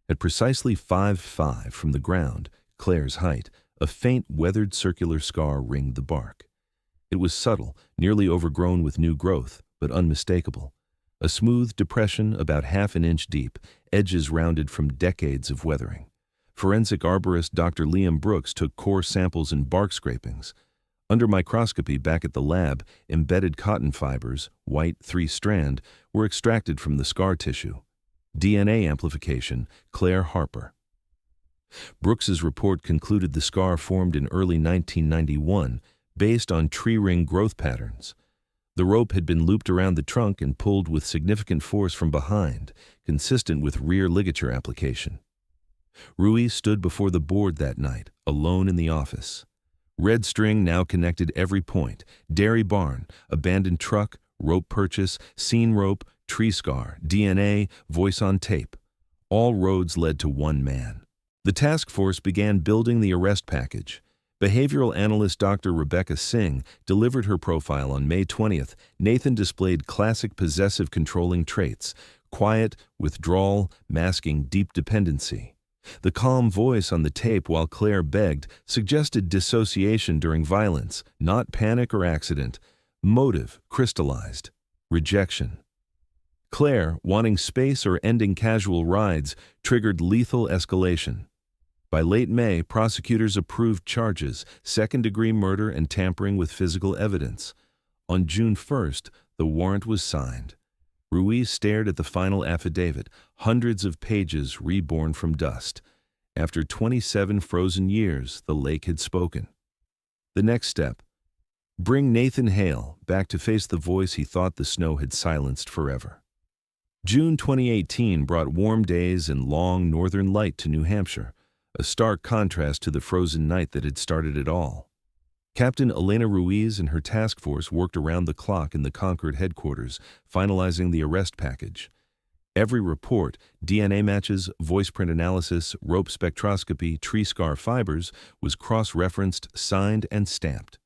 At precisely 5'5" from the ground, Claire's height, a faint weathered circular scar ringed the bark. It was subtle, nearly overgrown with new growth, but unmistakable. A smooth depression about half an inch deep, edges rounded from decades of weathering. Forensic arborist Dr. Liam Brooks took core samples and bark scrapings. Under microscopy back at the lab, embedded cotton fibers, white 3-strand, were extracted from the scar tissue. DNA amplification, Claire Harper. Brooks's report concluded the scar formed in early 1991, based on tree ring growth patterns. The rope had been looped around the trunk and pulled with significant force from behind, consistent with rear ligature application. Ruiz stood before the board that night, alone in the office. Red string now connected every point: dairy barn, abandoned truck, rope purchase, scene rope, tree scar, DNA, voice on tape. All roads led to one man. The task force began building the arrest package. Behavioral analyst Dr. Rebecca Singh delivered her profile on May 20th. Nathan displayed classic possessive controlling traits: quiet, withdrawal, masking deep dependency. The calm voice on the tape while Claire begged suggested dissociation during violence, not panic or accident. Motive crystallized. Rejection. Claire, wanting space or ending casual rides, triggered lethal escalation. By late May, prosecutors approved charges, second-degree murder and tampering with physical evidence. On June 1st, the warrant was signed. Ruiz stared at the final affidavit, hundreds of pages reborn from dust. After 27 frozen years, the lake had spoken. The next step: bring Nathan Hale back to face the voice he thought the snow had silenced forever. June 2018 brought warm days and long northern light to New Hampshire, a stark contrast to the frozen night that had started it all. Captain Elena Ruiz and her task force worked around the clock in the Concord headquarters, finalizing the arrest package. Every report, DNA matches, voice print analysis, rope spectroscopy, tree scar fibers, was cross-referenced, signed, and stamped.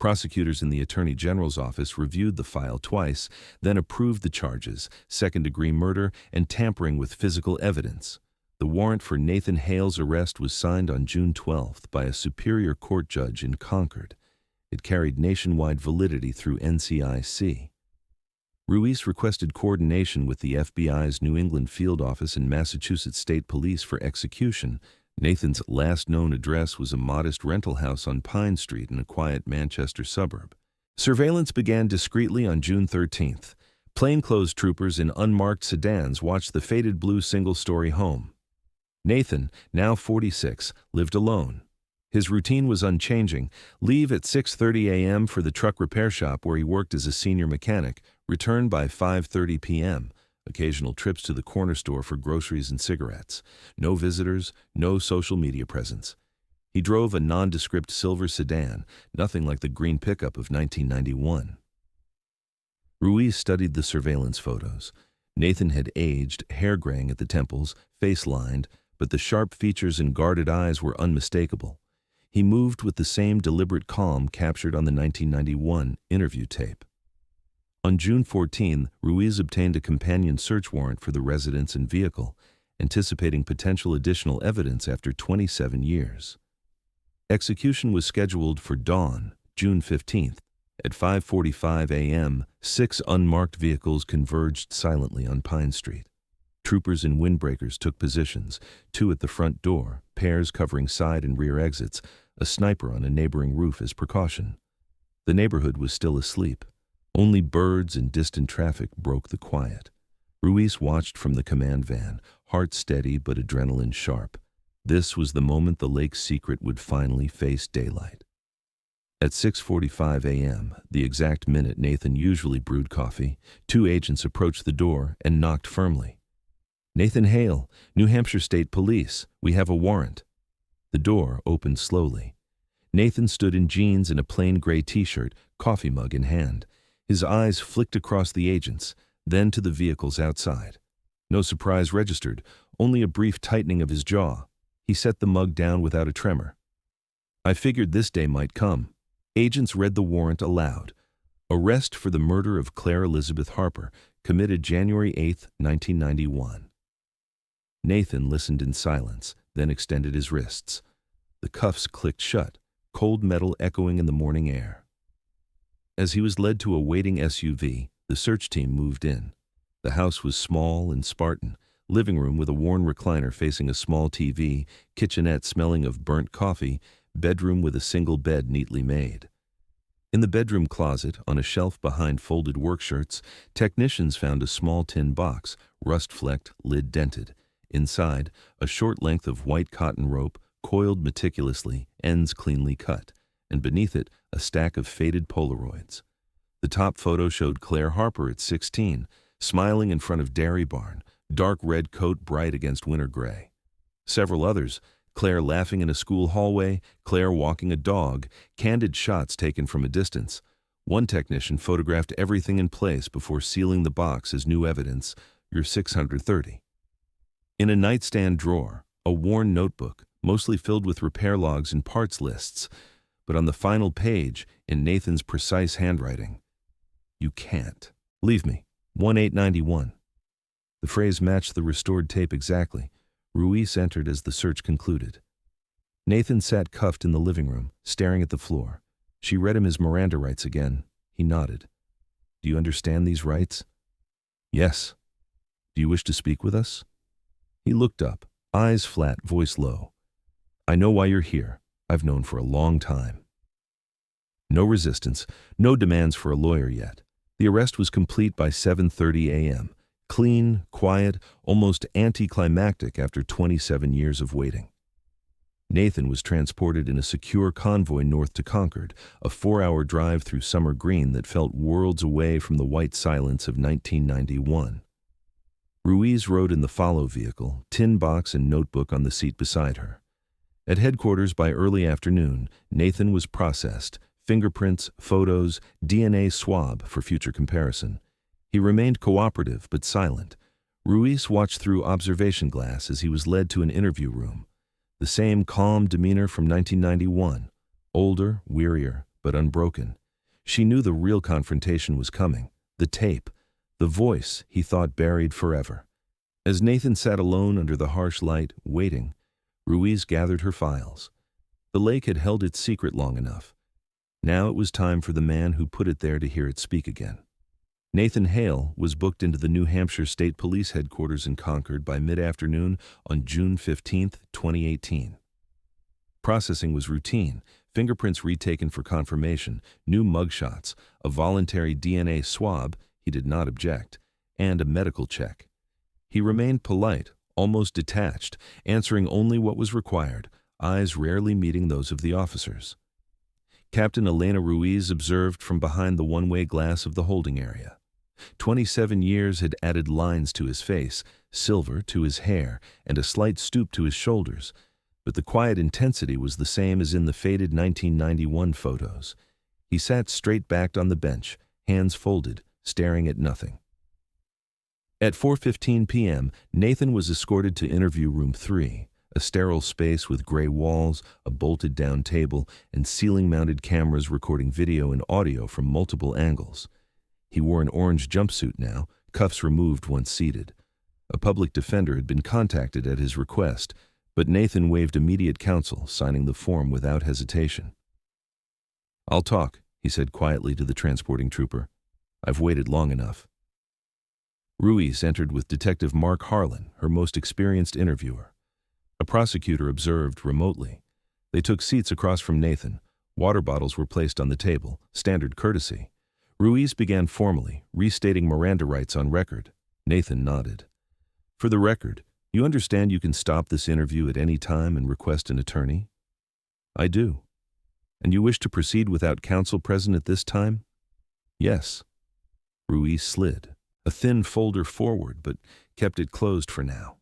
Prosecutors in the Attorney General's office reviewed the file twice, then approved the charges, second-degree murder and tampering with physical evidence. The warrant for Nathan Hale's arrest was signed on June 12th by a Superior Court judge in Concord. It carried nationwide validity through NCIC. Ruiz requested coordination with the FBI's New England field office and Massachusetts State Police for execution. Nathan's last known address was a modest rental house on Pine Street in a quiet Manchester suburb. Surveillance began discreetly on June 13th. Plainclothes troopers in unmarked sedans watched the faded blue single-story home. Nathan, now 46, lived alone. His routine was unchanging: leave at 6:30 a.m. for the truck repair shop where he worked as a senior mechanic, return by 5:30 p.m., occasional trips to the corner store for groceries and cigarettes. No visitors, no social media presence. He drove a nondescript silver sedan, nothing like the green pickup of 1991. Ruiz studied the surveillance photos. Nathan had aged, hair graying at the temples, face lined, but the sharp features and guarded eyes were unmistakable. He moved with the same deliberate calm captured on the 1991 interview tape. On June 14, Ruiz obtained a companion search warrant for the residence and vehicle, anticipating potential additional evidence after 27 years. Execution was scheduled for dawn, June 15th. At 5:45 a.m., 6 unmarked vehicles converged silently on Pine Street. Troopers in windbreakers took positions, 2 at the front door, pairs covering side and rear exits, a sniper on a neighboring roof as precaution. The neighborhood was still asleep. Only birds and distant traffic broke the quiet. Ruiz watched from the command van, heart steady but adrenaline sharp. This was the moment the lake's secret would finally face daylight. At 6:45 a.m., the exact minute Nathan usually brewed coffee, 2 agents approached the door and knocked firmly. "Nathan Hale, New Hampshire State Police, we have a warrant." The door opened slowly. Nathan stood in jeans and a plain gray t-shirt, coffee mug in hand. His eyes flicked across the agents, then to the vehicles outside. No surprise registered, only a brief tightening of his jaw. He set the mug down without a tremor. "I figured this day might come." Agents read the warrant aloud. Arrest for the murder of Claire Elizabeth Harper, committed January 8, 1991. Nathan listened in silence, then extended his wrists. The cuffs clicked shut, cold metal echoing in the morning air. As he was led to a waiting SUV, the search team moved in. The house was small and Spartan, living room with a worn recliner facing a small TV, kitchenette smelling of burnt coffee, bedroom with a single bed neatly made. In the bedroom closet, on a shelf behind folded work shirts, technicians found a small tin box, rust-flecked, lid dented. Inside, a short length of white cotton rope, coiled meticulously, ends cleanly cut, and beneath it, a stack of faded Polaroids. The top photo showed Claire Harper at 16, smiling in front of Dairy Barn, dark red coat bright against winter gray. Several others, Claire laughing in a school hallway, Claire walking a dog, candid shots taken from a distance. One technician photographed everything in place before sealing the box as new evidence, your 630. In a nightstand drawer, a worn notebook, mostly filled with repair logs and parts lists, but on the final page, in Nathan's precise handwriting, "You can't. Leave me. 1891. The phrase matched the restored tape exactly. Ruiz entered as the search concluded. Nathan sat cuffed in the living room, staring at the floor. She read him his Miranda rights again. He nodded. Do you understand these rights? Yes. Do you wish to speak with us? He looked up, eyes flat, voice low. I know why you're here. I've known for a long time. No resistance, no demands for a lawyer yet. The arrest was complete by 7:30 a.m. Clean, quiet, almost anticlimactic after 27 years of waiting. Nathan was transported in a secure convoy north to Concord, a 4-hour drive through summer green that felt worlds away from the white silence of 1991. Ruiz rode in the follow vehicle, tin box and notebook on the seat beside her. At headquarters by early afternoon, Nathan was processed, fingerprints, photos, DNA swab for future comparison. He remained cooperative but silent. Ruiz watched through observation glass as he was led to an interview room. The same calm demeanor from 1991, older, wearier, but unbroken. She knew the real confrontation was coming, the tape, the voice he thought buried forever. As Nathan sat alone under the harsh light, waiting, Ruiz gathered her files. The lake had held its secret long enough. Now it was time for the man who put it there to hear it speak again. Nathan Hale was booked into the New Hampshire State Police headquarters in Concord by mid-afternoon on June 15, 2018. Processing was routine, fingerprints retaken for confirmation, new mugshots, a voluntary DNA swab, he did not object, and a medical check. He remained polite, almost detached, answering only what was required, eyes rarely meeting those of the officers. Captain Elena Ruiz observed from behind the one-way glass of the holding area. 27 years had added lines to his face, silver to his hair, and a slight stoop to his shoulders, but the quiet intensity was the same as in the faded 1991 photos. He sat straight-backed on the bench, hands folded, staring at nothing. At 4:15 p.m., Nathan was escorted to interview room 3, a sterile space with gray walls, a bolted-down table, and ceiling-mounted cameras recording video and audio from multiple angles. He wore an orange jumpsuit now, cuffs removed once seated. A public defender had been contacted at his request, but Nathan waived immediate counsel, signing the form without hesitation. I'll talk, he said quietly to the transporting trooper. I've waited long enough. Ruiz entered with Detective Mark Harlan, her most experienced interviewer. A prosecutor observed remotely. They took seats across from Nathan. Water bottles were placed on the table, standard courtesy. Ruiz began formally, restating Miranda rights on record. Nathan nodded. For the record, you understand you can stop this interview at any time and request an attorney? I do. And you wish to proceed without counsel present at this time? Yes. Ruiz slid, a thin folder forward, but kept it closed for now.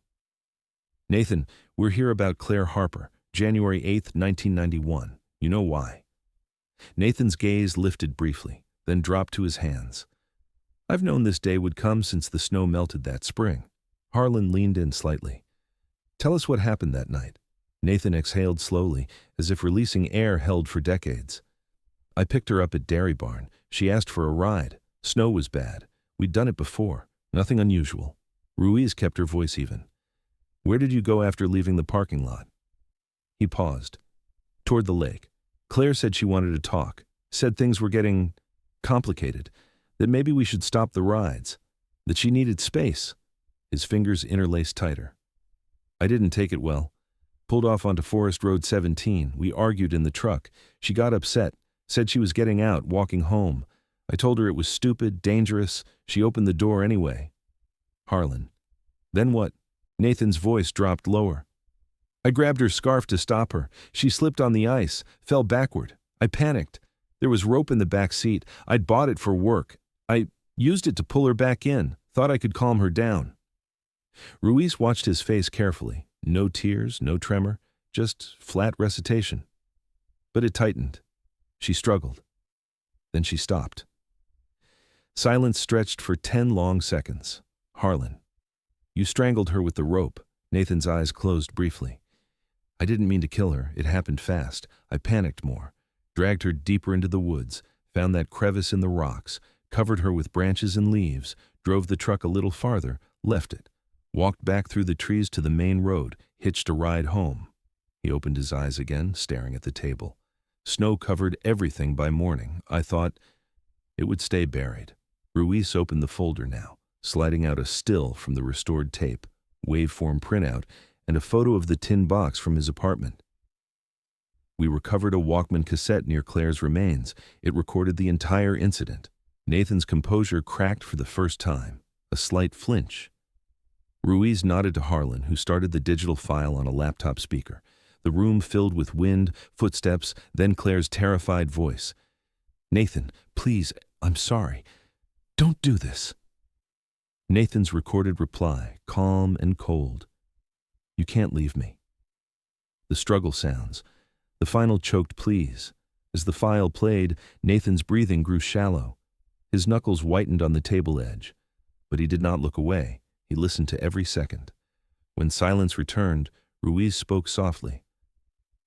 Nathan, we're here about Claire Harper, January 8, 1991. You know why. Nathan's gaze lifted briefly, then dropped to his hands. I've known this day would come since the snow melted that spring. Harlan leaned in slightly. Tell us what happened that night. Nathan exhaled slowly, as if releasing air held for decades. I picked her up at Dairy Barn. She asked for a ride. Snow was bad. We'd done it before. Nothing unusual. Ruiz kept her voice even. Where did you go after leaving the parking lot? He paused. Toward the lake. Claire said she wanted to talk. Said things were getting complicated. That maybe we should stop the rides. That she needed space. His fingers interlaced tighter. I didn't take it well. Pulled off onto Forest Road 17. We argued in the truck. She got upset. Said she was getting out, walking home. I told her it was stupid, dangerous. She opened the door anyway. Harlan. Then what? Nathan's voice dropped lower. I grabbed her scarf to stop her. She slipped on the ice, fell backward. I panicked. There was rope in the back seat. I'd bought it for work. I used it to pull her back in. Thought I could calm her down. Ruiz watched his face carefully. No tears, no tremor, just flat recitation. But it tightened. She struggled. Then she stopped. Silence stretched for 10 long seconds. Harlan. You strangled her with the rope. Nathan's eyes closed briefly. I didn't mean to kill her. It happened fast. I panicked more. Dragged her deeper into the woods, found that crevice in the rocks, covered her with branches and leaves, drove the truck a little farther, left it, walked back through the trees to the main road, hitched a ride home. He opened his eyes again, staring at the table. Snow covered everything by morning. I thought, It would stay buried. Ruiz opened the folder now, sliding out a still from the restored tape, waveform printout, and a photo of the tin box from his apartment. We recovered a Walkman cassette near Claire's remains. It recorded the entire incident. Nathan's composure cracked for the first time, a slight flinch. Ruiz nodded to Harlan, who started the digital file on a laptop speaker. The room filled with wind, footsteps, then Claire's terrified voice. "Nathan, please, I'm sorry. Don't do this." Nathan's recorded reply, calm and cold. "You can't leave me." The struggle sounds. The final choked pleas. As the file played, Nathan's breathing grew shallow. His knuckles whitened on the table edge. But he did not look away. He listened to every second. When silence returned, Ruiz spoke softly.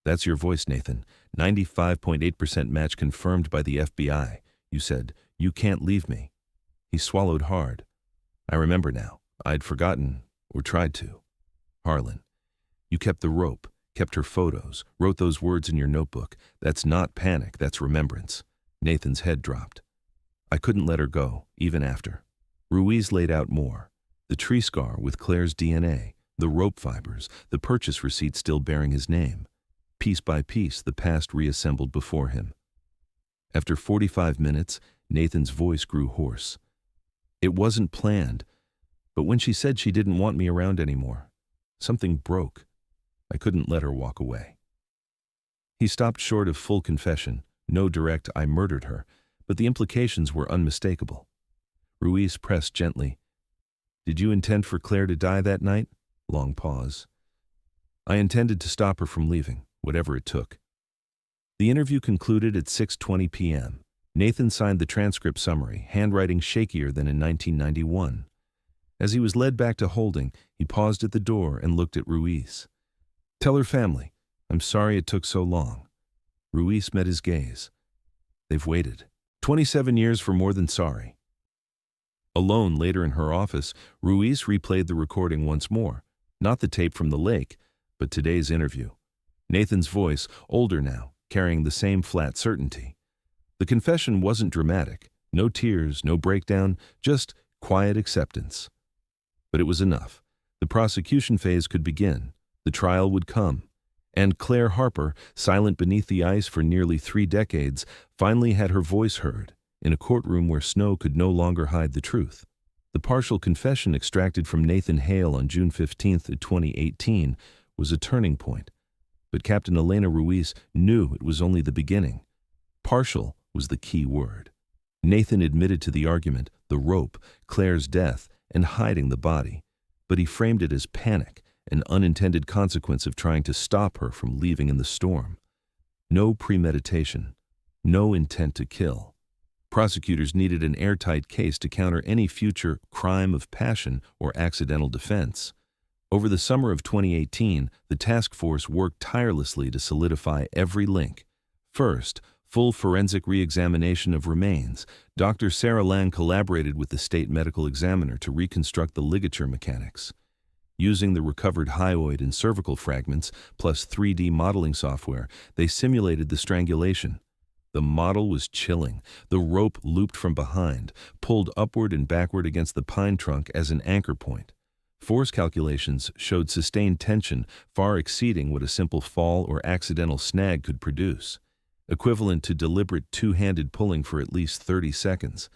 "That's your voice, Nathan. 95.8% match confirmed by the FBI. You said, 'You can't leave me.'" He swallowed hard. "I remember now. I'd forgotten, or tried to." Harlan, "You kept the rope, kept her photos, wrote those words in your notebook. That's not panic, that's remembrance." Nathan's head dropped. "I couldn't let her go, even after." Ruiz laid out more. The tree scar with Claire's DNA, the rope fibers, the purchase receipt still bearing his name. Piece by piece, the past reassembled before him. After 45 minutes, Nathan's voice grew hoarse. "It wasn't planned, but when she said she didn't want me around anymore, something broke. I couldn't let her walk away." He stopped short of full confession, no direct "I murdered her," but the implications were unmistakable. Ruiz pressed gently. "Did you intend for Claire to die that night?" Long pause. "I intended to stop her from leaving, whatever it took." The interview concluded at 6:20 p.m. Nathan signed the transcript summary, handwriting shakier than in 1991. As he was led back to holding, he paused at the door and looked at Ruiz. "Tell her family, I'm sorry it took so long." Ruiz met his gaze. "They've waited 27 years for more than sorry." Alone later in her office, Ruiz replayed the recording once more, not the tape from the lake, but today's interview. Nathan's voice, older now, carrying the same flat certainty. The confession wasn't dramatic, no tears, no breakdown, just quiet acceptance. But it was enough. The prosecution phase could begin. The trial would come. And Claire Harper, silent beneath the ice for nearly 3 decades, finally had her voice heard, in a courtroom where snow could no longer hide the truth. The partial confession extracted from Nathan Hale on June 15, 2018, was a turning point. But Captain Elena Ruiz knew it was only the beginning. Partial was the key word. Nathan admitted to the argument, the rope, Claire's death, and hiding the body. But he framed it as panic, an unintended consequence of trying to stop her from leaving in the storm. No premeditation, no intent to kill. Prosecutors needed an airtight case to counter any future crime of passion or accidental defense. Over the summer of 2018, the task force worked tirelessly to solidify every link. First, full forensic re-examination of remains. Dr. Sarah Lang collaborated with the state medical examiner to reconstruct the ligature mechanics. Using the recovered hyoid and cervical fragments, plus 3D modeling software, they simulated the strangulation. The model was chilling. The rope looped from behind, pulled upward and backward against the pine trunk as an anchor point. Force calculations showed sustained tension far exceeding what a simple fall or accidental snag could produce, equivalent to deliberate two-handed pulling for at least 30 seconds.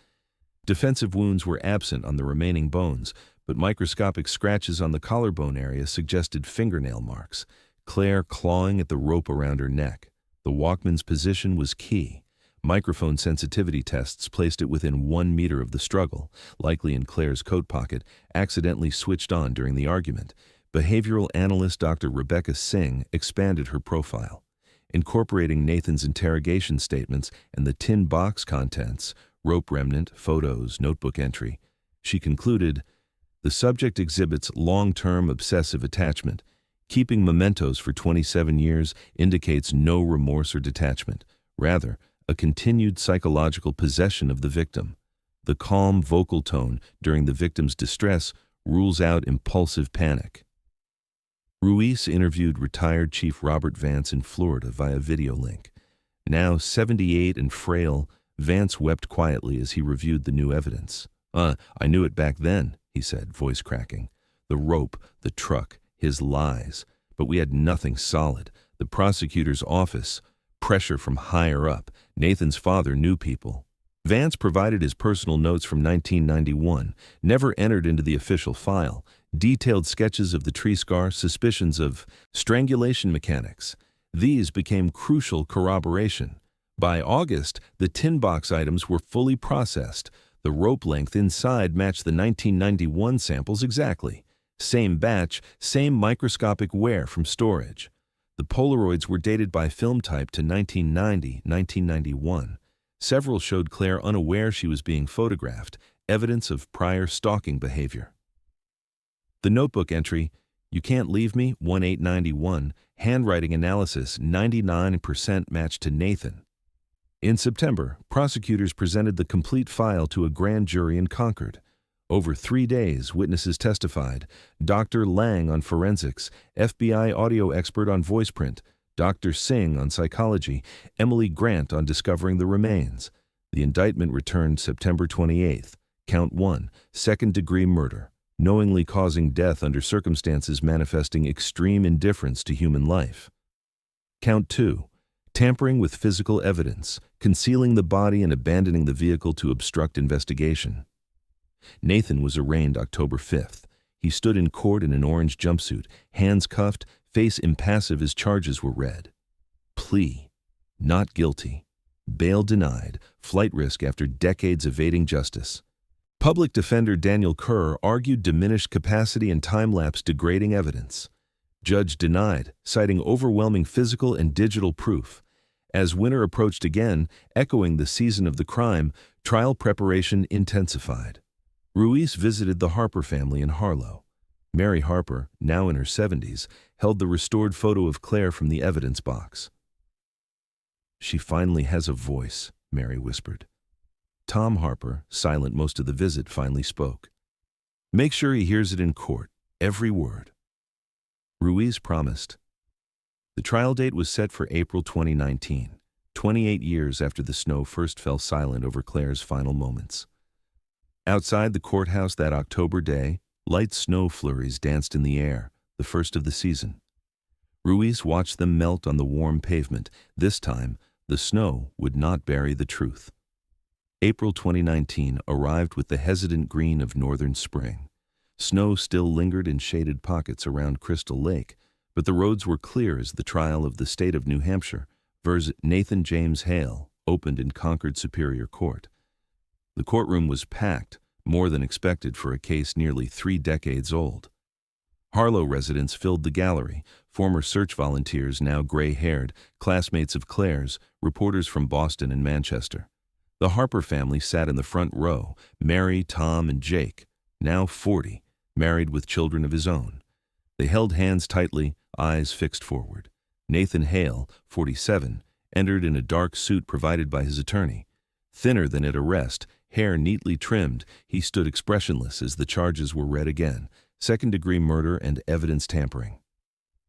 Defensive wounds were absent on the remaining bones, but microscopic scratches on the collarbone area suggested fingernail marks, Claire clawing at the rope around her neck. The Walkman's position was key. Microphone sensitivity tests placed it within 1 meter of the struggle, likely in Claire's coat pocket, accidentally switched on during the argument. Behavioral analyst Dr. Rebecca Singh expanded her profile. Incorporating Nathan's interrogation statements and the tin box contents, rope remnant, photos, notebook entry, she concluded, "The subject exhibits long-term obsessive attachment. Keeping mementos for 27 years indicates no remorse or detachment. Rather, a continued psychological possession of the victim. The calm vocal tone during the victim's distress rules out impulsive panic." Ruiz interviewed retired Chief Robert Vance in Florida via video link. Now 78 and frail, Vance wept quietly as he reviewed the new evidence. I knew it back then," he said, voice cracking. "The rope, the truck, his lies. But we had nothing solid. The prosecutor's office, pressure from higher up. Nathan's father knew people." Vance provided his personal notes from 1991, never entered into the official file, detailed sketches of the tree scar, suspicions of strangulation mechanics. These became crucial corroboration. By August, the tin box items were fully processed. The rope length inside matched the 1991 samples exactly. Same batch, same microscopic wear from storage. The Polaroids were dated by film type to 1990, 1991. Several showed Claire unaware she was being photographed, evidence of prior stalking behavior. The notebook entry, "You can't leave me, 1891, handwriting analysis, 99% matched to Nathan." In September, prosecutors presented the complete file to a grand jury in Concord. Over 3 days, witnesses testified. Dr. Lang on forensics, FBI audio expert on voice print, Dr. Singh on psychology, Emily Grant on discovering the remains. The indictment returned September 28th. Count 1, second-degree murder, knowingly causing death under circumstances manifesting extreme indifference to human life. Count 2, tampering with physical evidence, concealing the body and abandoning the vehicle to obstruct investigation. Nathan was arraigned October 5th. He stood in court in an orange jumpsuit, hands cuffed, face impassive as charges were read. Plea: not guilty. Bail denied. Flight risk after decades evading justice. Public defender Daniel Kerr argued diminished capacity and time-lapse degrading evidence. Judge denied, citing overwhelming physical and digital proof. As winter approached again, echoing the season of the crime, trial preparation intensified. Ruiz visited the Harper family in Harlow. Mary Harper, now in her 70s, held the restored photo of Claire from the evidence box. "She finally has a voice," Mary whispered. Tom Harper, silent most of the visit, finally spoke. "Make sure he hears it in court, every word." Ruiz promised. The trial date was set for April 2019, 28 years after the snow first fell silent over Claire's final moments. Outside the courthouse that October day, light snow flurries danced in the air, the first of the season. Ruiz watched them melt on the warm pavement. This time, the snow would not bury the truth. April 2019 arrived with the hesitant green of northern spring. Snow still lingered in shaded pockets around Crystal Lake, but the roads were clear as the trial of the state of New Hampshire versus Nathan James Hale opened in Concord Superior Court. The courtroom was packed, more than expected for a case nearly 3 decades old. Harlow residents filled the gallery, former search volunteers now gray-haired, classmates of Claire's, reporters from Boston and Manchester. The Harper family sat in the front row, Mary, Tom, and Jake, now 40, married with children of his own. They held hands tightly, eyes fixed forward. Nathan Hale, 47, entered in a dark suit provided by his attorney. Thinner than at arrest, hair neatly trimmed, he stood expressionless as the charges were read again: second-degree murder and evidence tampering.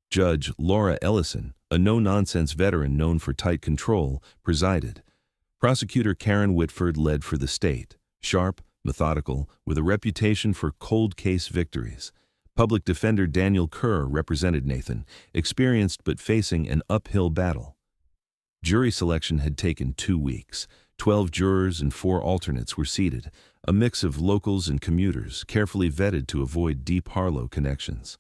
Judge Laura Ellison, a no-nonsense veteran known for tight control, presided. Prosecutor Karen Whitford led for the state, sharp, methodical, with a reputation for cold case victories. Public defender Daniel Kerr represented Nathan, experienced but facing an uphill battle. Jury selection had taken 2 weeks. 12 jurors and 4 alternates were seated, a mix of locals and commuters, carefully vetted to avoid deep Harlow connections.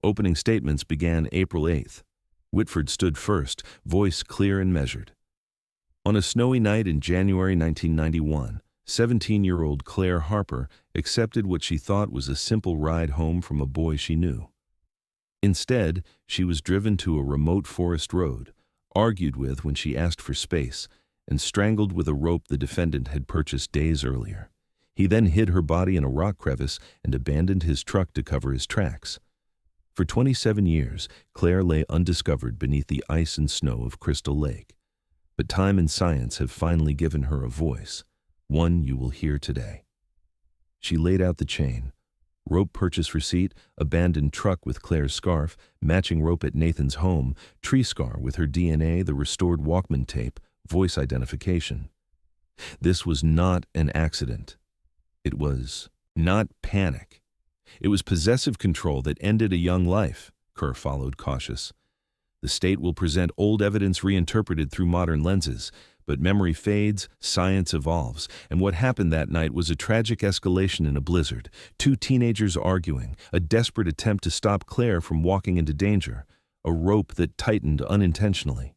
Opening statements began April 8th. Whitford stood first, voice clear and measured. On a snowy night in January 1991, 17-year-old Claire Harper accepted what she thought was a simple ride home from a boy she knew. Instead, she was driven to a remote forest road, argued with when she asked for space, and strangled with a rope the defendant had purchased days earlier. He then hid her body in a rock crevice and abandoned his truck to cover his tracks. For 27 years, Claire lay undiscovered beneath the ice and snow of Crystal Lake. But time and science have finally given her a voice, one you will hear today. She laid out the chain: rope purchase receipt, abandoned truck with Claire's scarf, matching rope at Nathan's home, tree scar with her DNA, the restored Walkman tape, voice identification. This was not an accident. It was not panic. It was possessive control that ended a young life, Kerr followed, cautious. The state will present old evidence reinterpreted through modern lenses, but memory fades, science evolves, and what happened that night was a tragic escalation in a blizzard, 2 teenagers arguing, a desperate attempt to stop Claire from walking into danger, a rope that tightened unintentionally.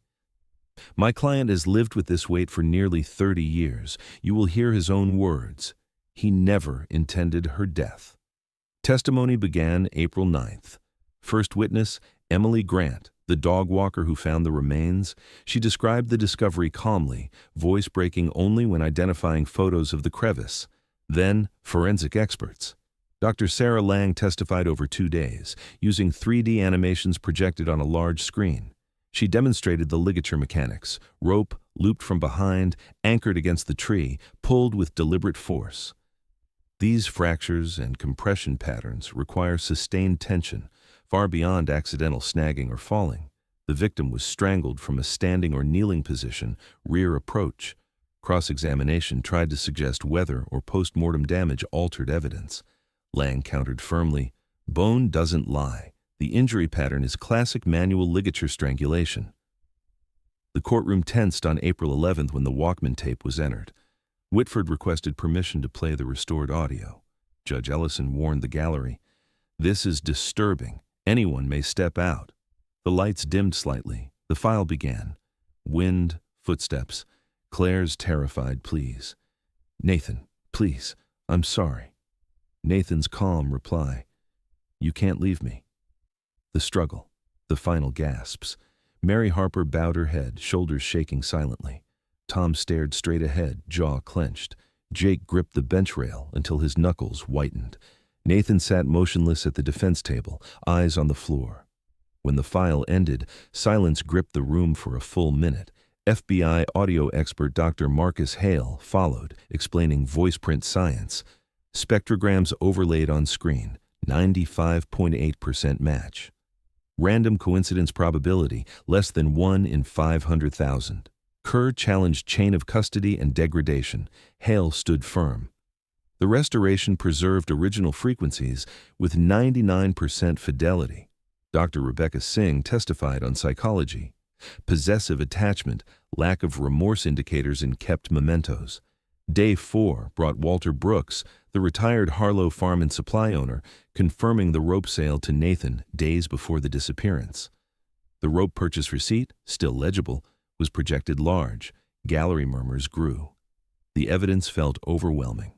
My client has lived with this weight for nearly 30 years. You will hear his own words. He never intended her death. Testimony began April 9th. First witness, Emily Grant, the dog walker who found the remains. She described the discovery calmly, voice breaking only when identifying photos of the crevice. Then, forensic experts. Dr. Sarah Lang testified over 2 days, using 3D animations projected on a large screen. She demonstrated the ligature mechanics, rope looped from behind, anchored against the tree, pulled with deliberate force. These fractures and compression patterns require sustained tension, far beyond accidental snagging or falling. The victim was strangled from a standing or kneeling position, rear approach. Cross-examination tried to suggest weather or post-mortem damage altered evidence. Lang countered firmly, "Bone doesn't lie. The injury pattern is classic manual ligature strangulation." The courtroom tensed on April 11th when the Walkman tape was entered. Whitford requested permission to play the restored audio. Judge Ellison warned the gallery, "This is disturbing. Anyone may step out." The lights dimmed slightly. The file began. Wind, footsteps, Claire's terrified pleas. "Nathan, please, I'm sorry." Nathan's calm reply, "You can't leave me." The struggle, the final gasps. Mary Harper bowed her head, shoulders shaking silently. Tom stared straight ahead, jaw clenched. Jake gripped the bench rail until his knuckles whitened. Nathan sat motionless at the defense table, eyes on the floor. When the file ended, silence gripped the room for a full minute. FBI audio expert Dr. Marcus Hale followed, explaining voice print science. Spectrograms overlaid on screen, 95.8% match. Random coincidence probability, less than 1 in 500,000. Kerr challenged chain of custody and degradation. Hale stood firm. The restoration preserved original frequencies with 99% fidelity. Dr. Rebecca Singh testified on psychology. Possessive attachment, lack of remorse indicators in kept mementos. Day 4 brought Walter Brooks, the retired Harlow farm and supply owner, confirming the rope sale to Nathan days before the disappearance. The rope purchase receipt, still legible, was projected large. Gallery murmurs grew. The evidence felt overwhelming.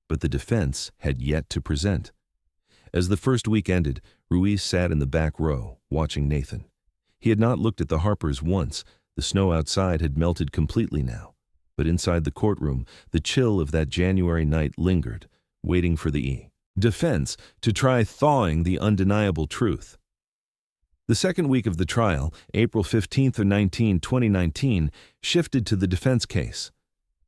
But the defense had yet to present. As the first week ended, Ruiz sat in the back row, watching Nathan. He had not looked at the Harpers once. The snow outside had melted completely now. But inside the courtroom, the chill of that January night lingered, waiting for the defense to try thawing the undeniable truth. The second week of the trial, April 15th or 19, 2019, shifted to the defense case.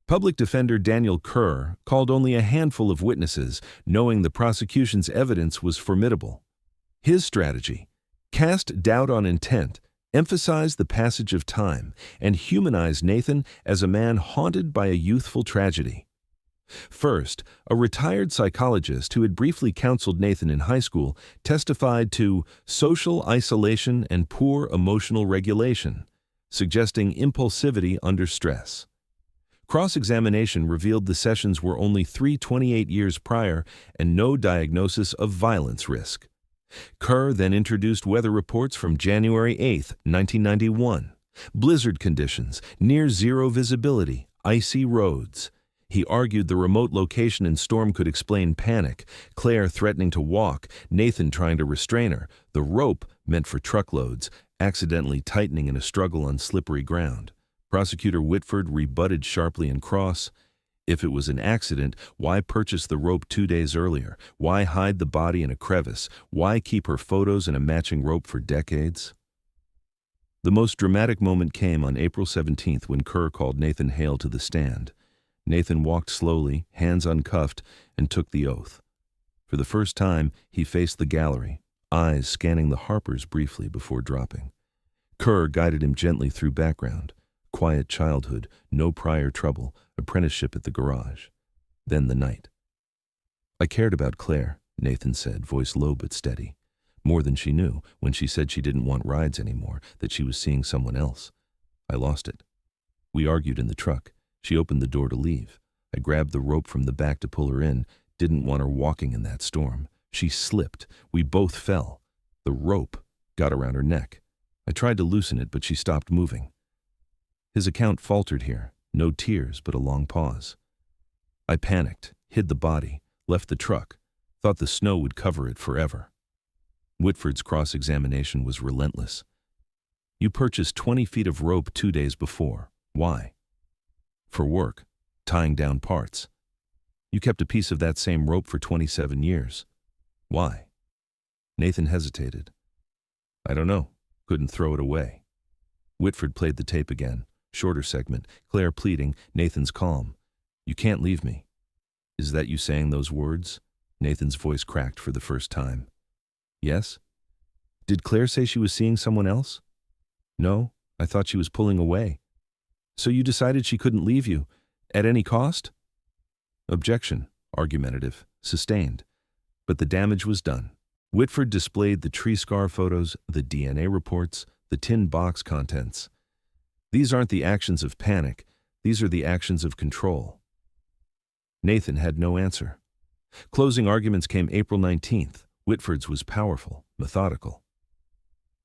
Public defender Daniel Kerr called only a handful of witnesses, knowing the prosecution's evidence was formidable. His strategy: cast doubt on intent, emphasize the passage of time, and humanize Nathan as a man haunted by a youthful tragedy. First, a retired psychologist who had briefly counseled Nathan in high school testified to social isolation and poor emotional regulation, suggesting impulsivity under stress. Cross-examination revealed the sessions were only 328 years prior and no diagnosis of violence risk. Kerr then introduced weather reports from January 8, 1991. Blizzard conditions, near zero visibility, icy roads. He argued the remote location and storm could explain panic, Claire threatening to walk, Nathan trying to restrain her, the rope, meant for truckloads, accidentally tightening in a struggle on slippery ground. Prosecutor Whitford rebutted sharply and cross. If it was an accident, why purchase the rope 2 days earlier? Why hide the body in a crevice? Why keep her photos and a matching rope for decades? The most dramatic moment came on April 17th when Kerr called Nathan Hale to the stand. Nathan walked slowly, hands uncuffed, and took the oath. For the first time, he faced the gallery, eyes scanning the Harpers briefly before dropping. Kerr guided him gently through background. quiet childhood, no prior trouble, apprenticeship at the garage. Then the night. I cared about Claire, Nathan said, voice low but steady. More than she knew when she said she didn't want rides anymore, that she was seeing someone else. I lost it. We argued in the truck. She opened the door to leave. I grabbed the rope from the back to pull her in, didn't want her walking in that storm. She slipped. We both fell. The rope got around her neck. I tried to loosen it, but she stopped moving. His account faltered here. No tears, but a long pause. I panicked, hid the body, left the truck, thought the snow would cover it forever. Whitford's cross-examination was relentless. You purchased 20 feet of rope 2 days before. Why? For work, tying down parts. You kept a piece of that same rope for 27 years. Why? Nathan hesitated. I don't know. Couldn't throw it away. Whitford played the tape again. Shorter segment. Claire pleading. Nathan's calm. You can't leave me. Is that you saying those words? Nathan's voice cracked for the first time. Yes? Did Claire say she was seeing someone else? No, I thought she was pulling away. So you decided she couldn't leave you, at any cost? Objection. Argumentative. Sustained. But the damage was done. Whitford displayed the tree scar photos, the DNA reports, the tin box contents. These aren't the actions of panic. These are the actions of control. Nathan had no answer. Closing arguments came April 19th. Whitford's was powerful, methodical.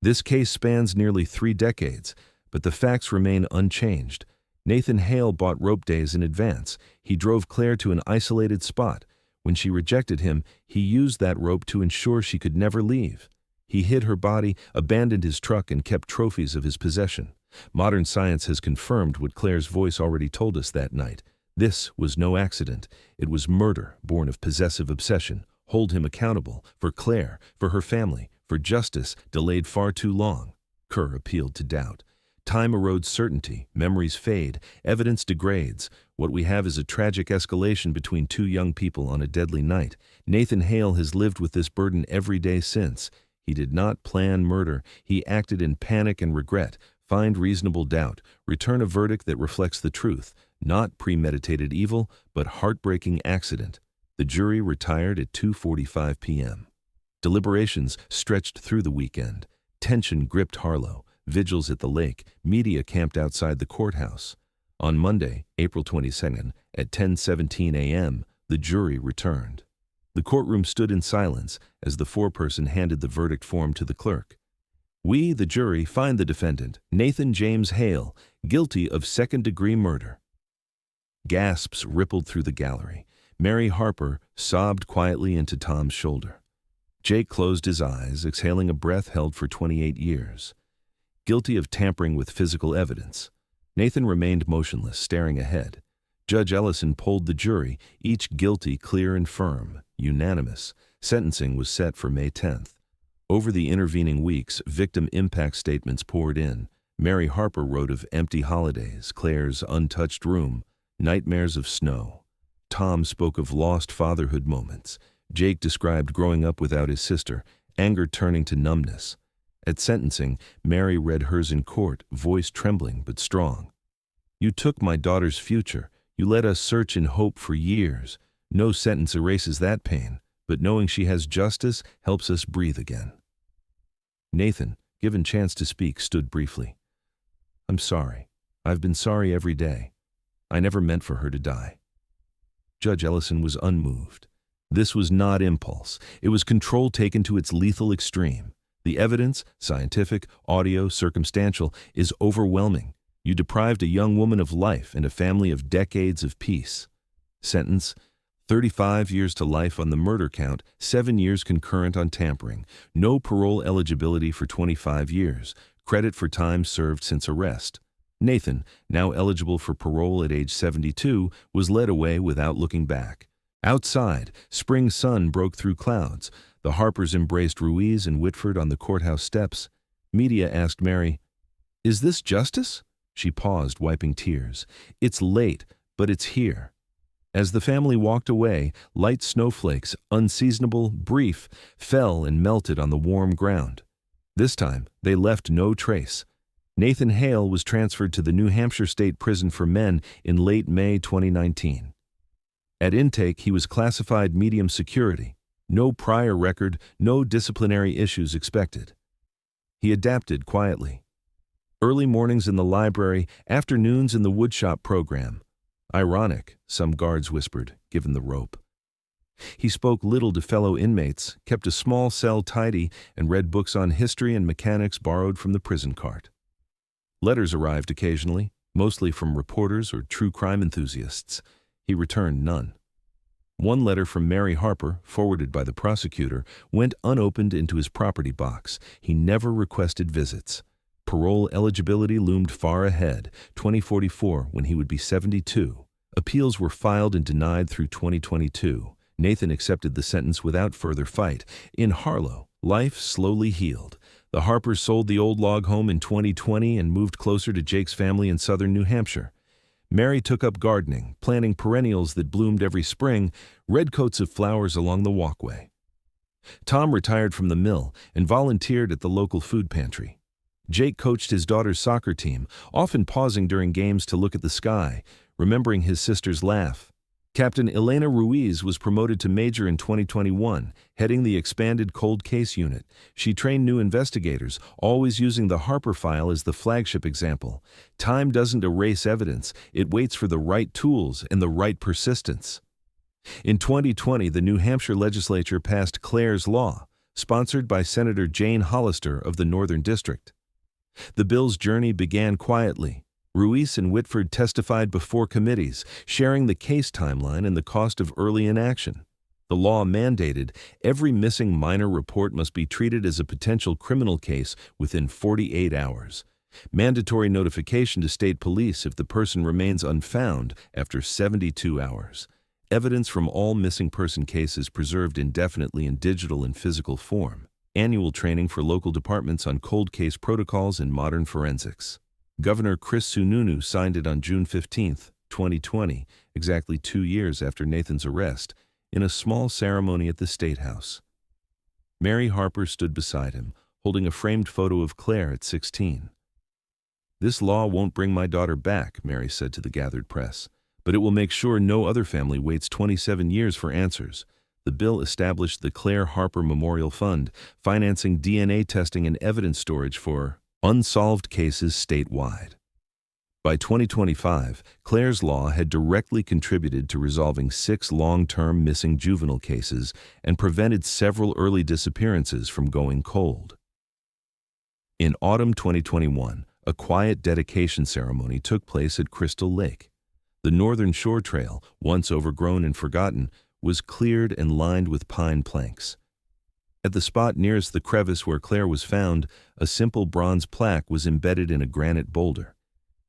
This case spans nearly 3 decades, but the facts remain unchanged. Nathan Hale bought rope days in advance. He drove Claire to an isolated spot. When she rejected him, he used that rope to ensure she could never leave. He hid her body, abandoned his truck, and kept trophies of his possession. Modern science has confirmed what Claire's voice already told us that night. This was no accident. It was murder born of possessive obsession. Hold him accountable. For Claire, for her family, for justice delayed far too long. Kerr appealed to doubt. Time erodes certainty, memories fade, evidence degrades. What we have is a tragic escalation between 2 young people on a deadly night. Nathan Hale has lived with this burden every day since. He did not plan murder. He acted in panic and regret. Find reasonable doubt. Return a verdict that reflects the truth. Not premeditated evil, but heartbreaking accident. The jury retired at 2:45 p.m. Deliberations stretched through the weekend. Tension gripped Harlow. Vigils at the lake. Media camped outside the courthouse. On Monday, April 22nd, at 10:17 a.m., the jury returned. The courtroom stood in silence as the foreperson handed the verdict form to the clerk. We, the jury, find the defendant, Nathan James Hale, guilty of second-degree murder. Gasps rippled through the gallery. Mary Harper sobbed quietly into Tom's shoulder. Jake closed his eyes, exhaling a breath held for 28 years. Guilty of tampering with physical evidence. Nathan remained motionless, staring ahead. Judge Ellison polled the jury, each guilty, clear and firm, unanimous. Sentencing was set for May 10th. Over the intervening weeks, victim impact statements poured in. Mary Harper wrote of empty holidays, Claire's untouched room, nightmares of snow. Tom spoke of lost fatherhood moments. Jake described growing up without his sister, anger turning to numbness. At sentencing, Mary read hers in court, voice trembling but strong. You took my daughter's future. You let us search in hope for years. No sentence erases that pain, but knowing she has justice helps us breathe again. Nathan, given chance to speak, stood briefly. I'm sorry. I've been sorry every day. I never meant for her to die. Judge Ellison was unmoved. This was not impulse. It was control taken to its lethal extreme. The evidence, scientific, audio, circumstantial, is overwhelming. You deprived a young woman of life and a family of decades of peace. Sentence, 35 years to life on the murder count, 7 years concurrent on tampering. No parole eligibility for 25 years. Credit for time served since arrest. Nathan, now eligible for parole at age 72, was led away without looking back. Outside, spring sun broke through clouds. The Harpers embraced Ruiz and Whitford on the courthouse steps. Media asked Mary, "Is this justice?" She paused, wiping tears. "It's late, but it's here." As the family walked away, light snowflakes, unseasonable, brief, fell and melted on the warm ground. This time, they left no trace. Nathan Hale was transferred to the New Hampshire State Prison for Men in late May 2019. At intake, he was classified medium security. No prior record, no disciplinary issues expected. He adapted quietly. Early mornings in the library, afternoons in the woodshop program. Ironic, some guards whispered, given the rope. He spoke little to fellow inmates, kept a small cell tidy, and read books on history and mechanics borrowed from the prison cart. Letters arrived occasionally, mostly from reporters or true crime enthusiasts. He returned none. One letter from Mary Harper, forwarded by the prosecutor, went unopened into his property box. He never requested visits. Parole eligibility loomed far ahead, 2044, when he would be 72. Appeals were filed and denied through 2022. Nathan accepted the sentence without further fight. In Harlow, life slowly healed. The Harpers sold the old log home in 2020 and moved closer to Jake's family in southern New Hampshire. Mary took up gardening, planting perennials that bloomed every spring, red coats of flowers along the walkway. Tom retired from the mill and volunteered at the local food pantry. Jake coached his daughter's soccer team, often pausing during games to look at the sky, remembering his sister's laugh. Captain Elena Ruiz was promoted to major in 2021, heading the expanded cold case unit. She trained new investigators, always using the Harper file as the flagship example. Time doesn't erase evidence, it waits for the right tools and the right persistence. In 2020, the New Hampshire legislature passed Claire's Law, sponsored by Senator Jane Hollister of the Northern District. The bill's journey began quietly. Ruiz and Whitford testified before committees, sharing the case timeline and the cost of early inaction. The law mandated every missing minor report must be treated as a potential criminal case within 48 hours. Mandatory notification to state police if the person remains unfound after 72 hours. Evidence from all missing person cases preserved indefinitely in digital and physical form. Annual training for local departments on cold case protocols and modern forensics. Governor Chris Sununu signed it on June 15, 2020, exactly 2 years after Nathan's arrest, in a small ceremony at the State House. Mary Harper stood beside him, holding a framed photo of Claire at 16. "This law won't bring my daughter back," Mary said to the gathered press, "but it will make sure no other family waits 27 years for answers." The bill established the Claire Harper Memorial Fund, financing DNA testing and evidence storage for unsolved cases statewide. By 2025, Claire's Law had directly contributed to resolving 6 long-term missing juvenile cases and prevented several early disappearances from going cold. In autumn 2021, a quiet dedication ceremony took place at Crystal Lake. The Northern Shore Trail, once overgrown and forgotten, was cleared and lined with pine planks. At the spot nearest the crevice where Claire was found, a simple bronze plaque was embedded in a granite boulder.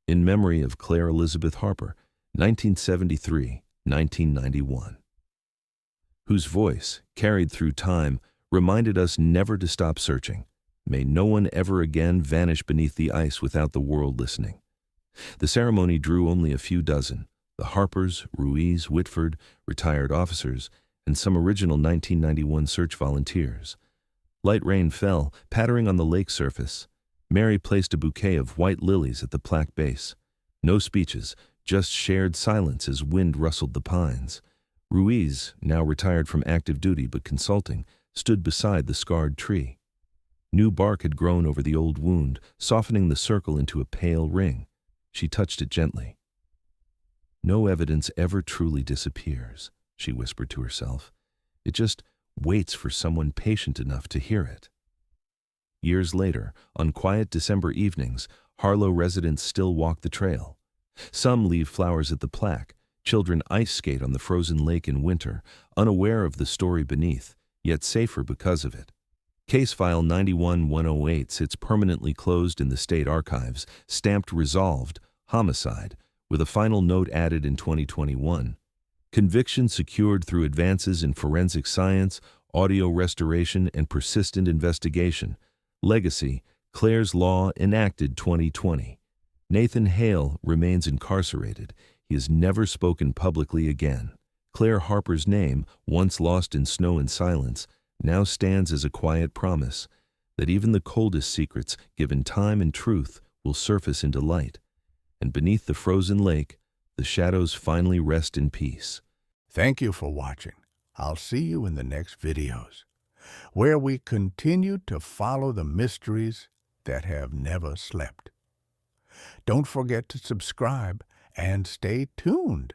In memory of Claire Elizabeth Harper, 1973-1991. Whose voice, carried through time, reminded us never to stop searching. May no one ever again vanish beneath the ice without the world listening. The ceremony drew only a few dozen. The Harpers, Ruiz, Whitford, retired officers, and some original 1991 search volunteers. Light rain fell, pattering on the lake surface. Mary placed a bouquet of white lilies at the plaque base. No speeches, just shared silence as wind rustled the pines. Ruiz, now retired from active duty but consulting, stood beside the scarred tree. New bark had grown over the old wound, softening the circle into a pale ring. She touched it gently. "No evidence ever truly disappears," she whispered to herself. "It just waits for someone patient enough to hear it." Years later, on quiet December evenings, Harlow residents still walk the trail. Some leave flowers at the plaque. Children ice skate on the frozen lake in winter, unaware of the story beneath, yet safer because of it. Case file 91-108 sits permanently closed in the state archives, stamped resolved, homicide, with a final note added in 2021. Conviction secured through advances in forensic science, audio restoration, and persistent investigation. Legacy, Claire's Law enacted 2020. Nathan Hale remains incarcerated. He has never spoken publicly again. Claire Harper's name, once lost in snow and silence, now stands as a quiet promise that even the coldest secrets, given time and truth, will surface into light, and beneath the frozen lake, the shadows finally rest in peace. Thank you for watching. I'll see you in the next videos, where we continue to follow the mysteries that have never slept. Don't forget to subscribe and stay tuned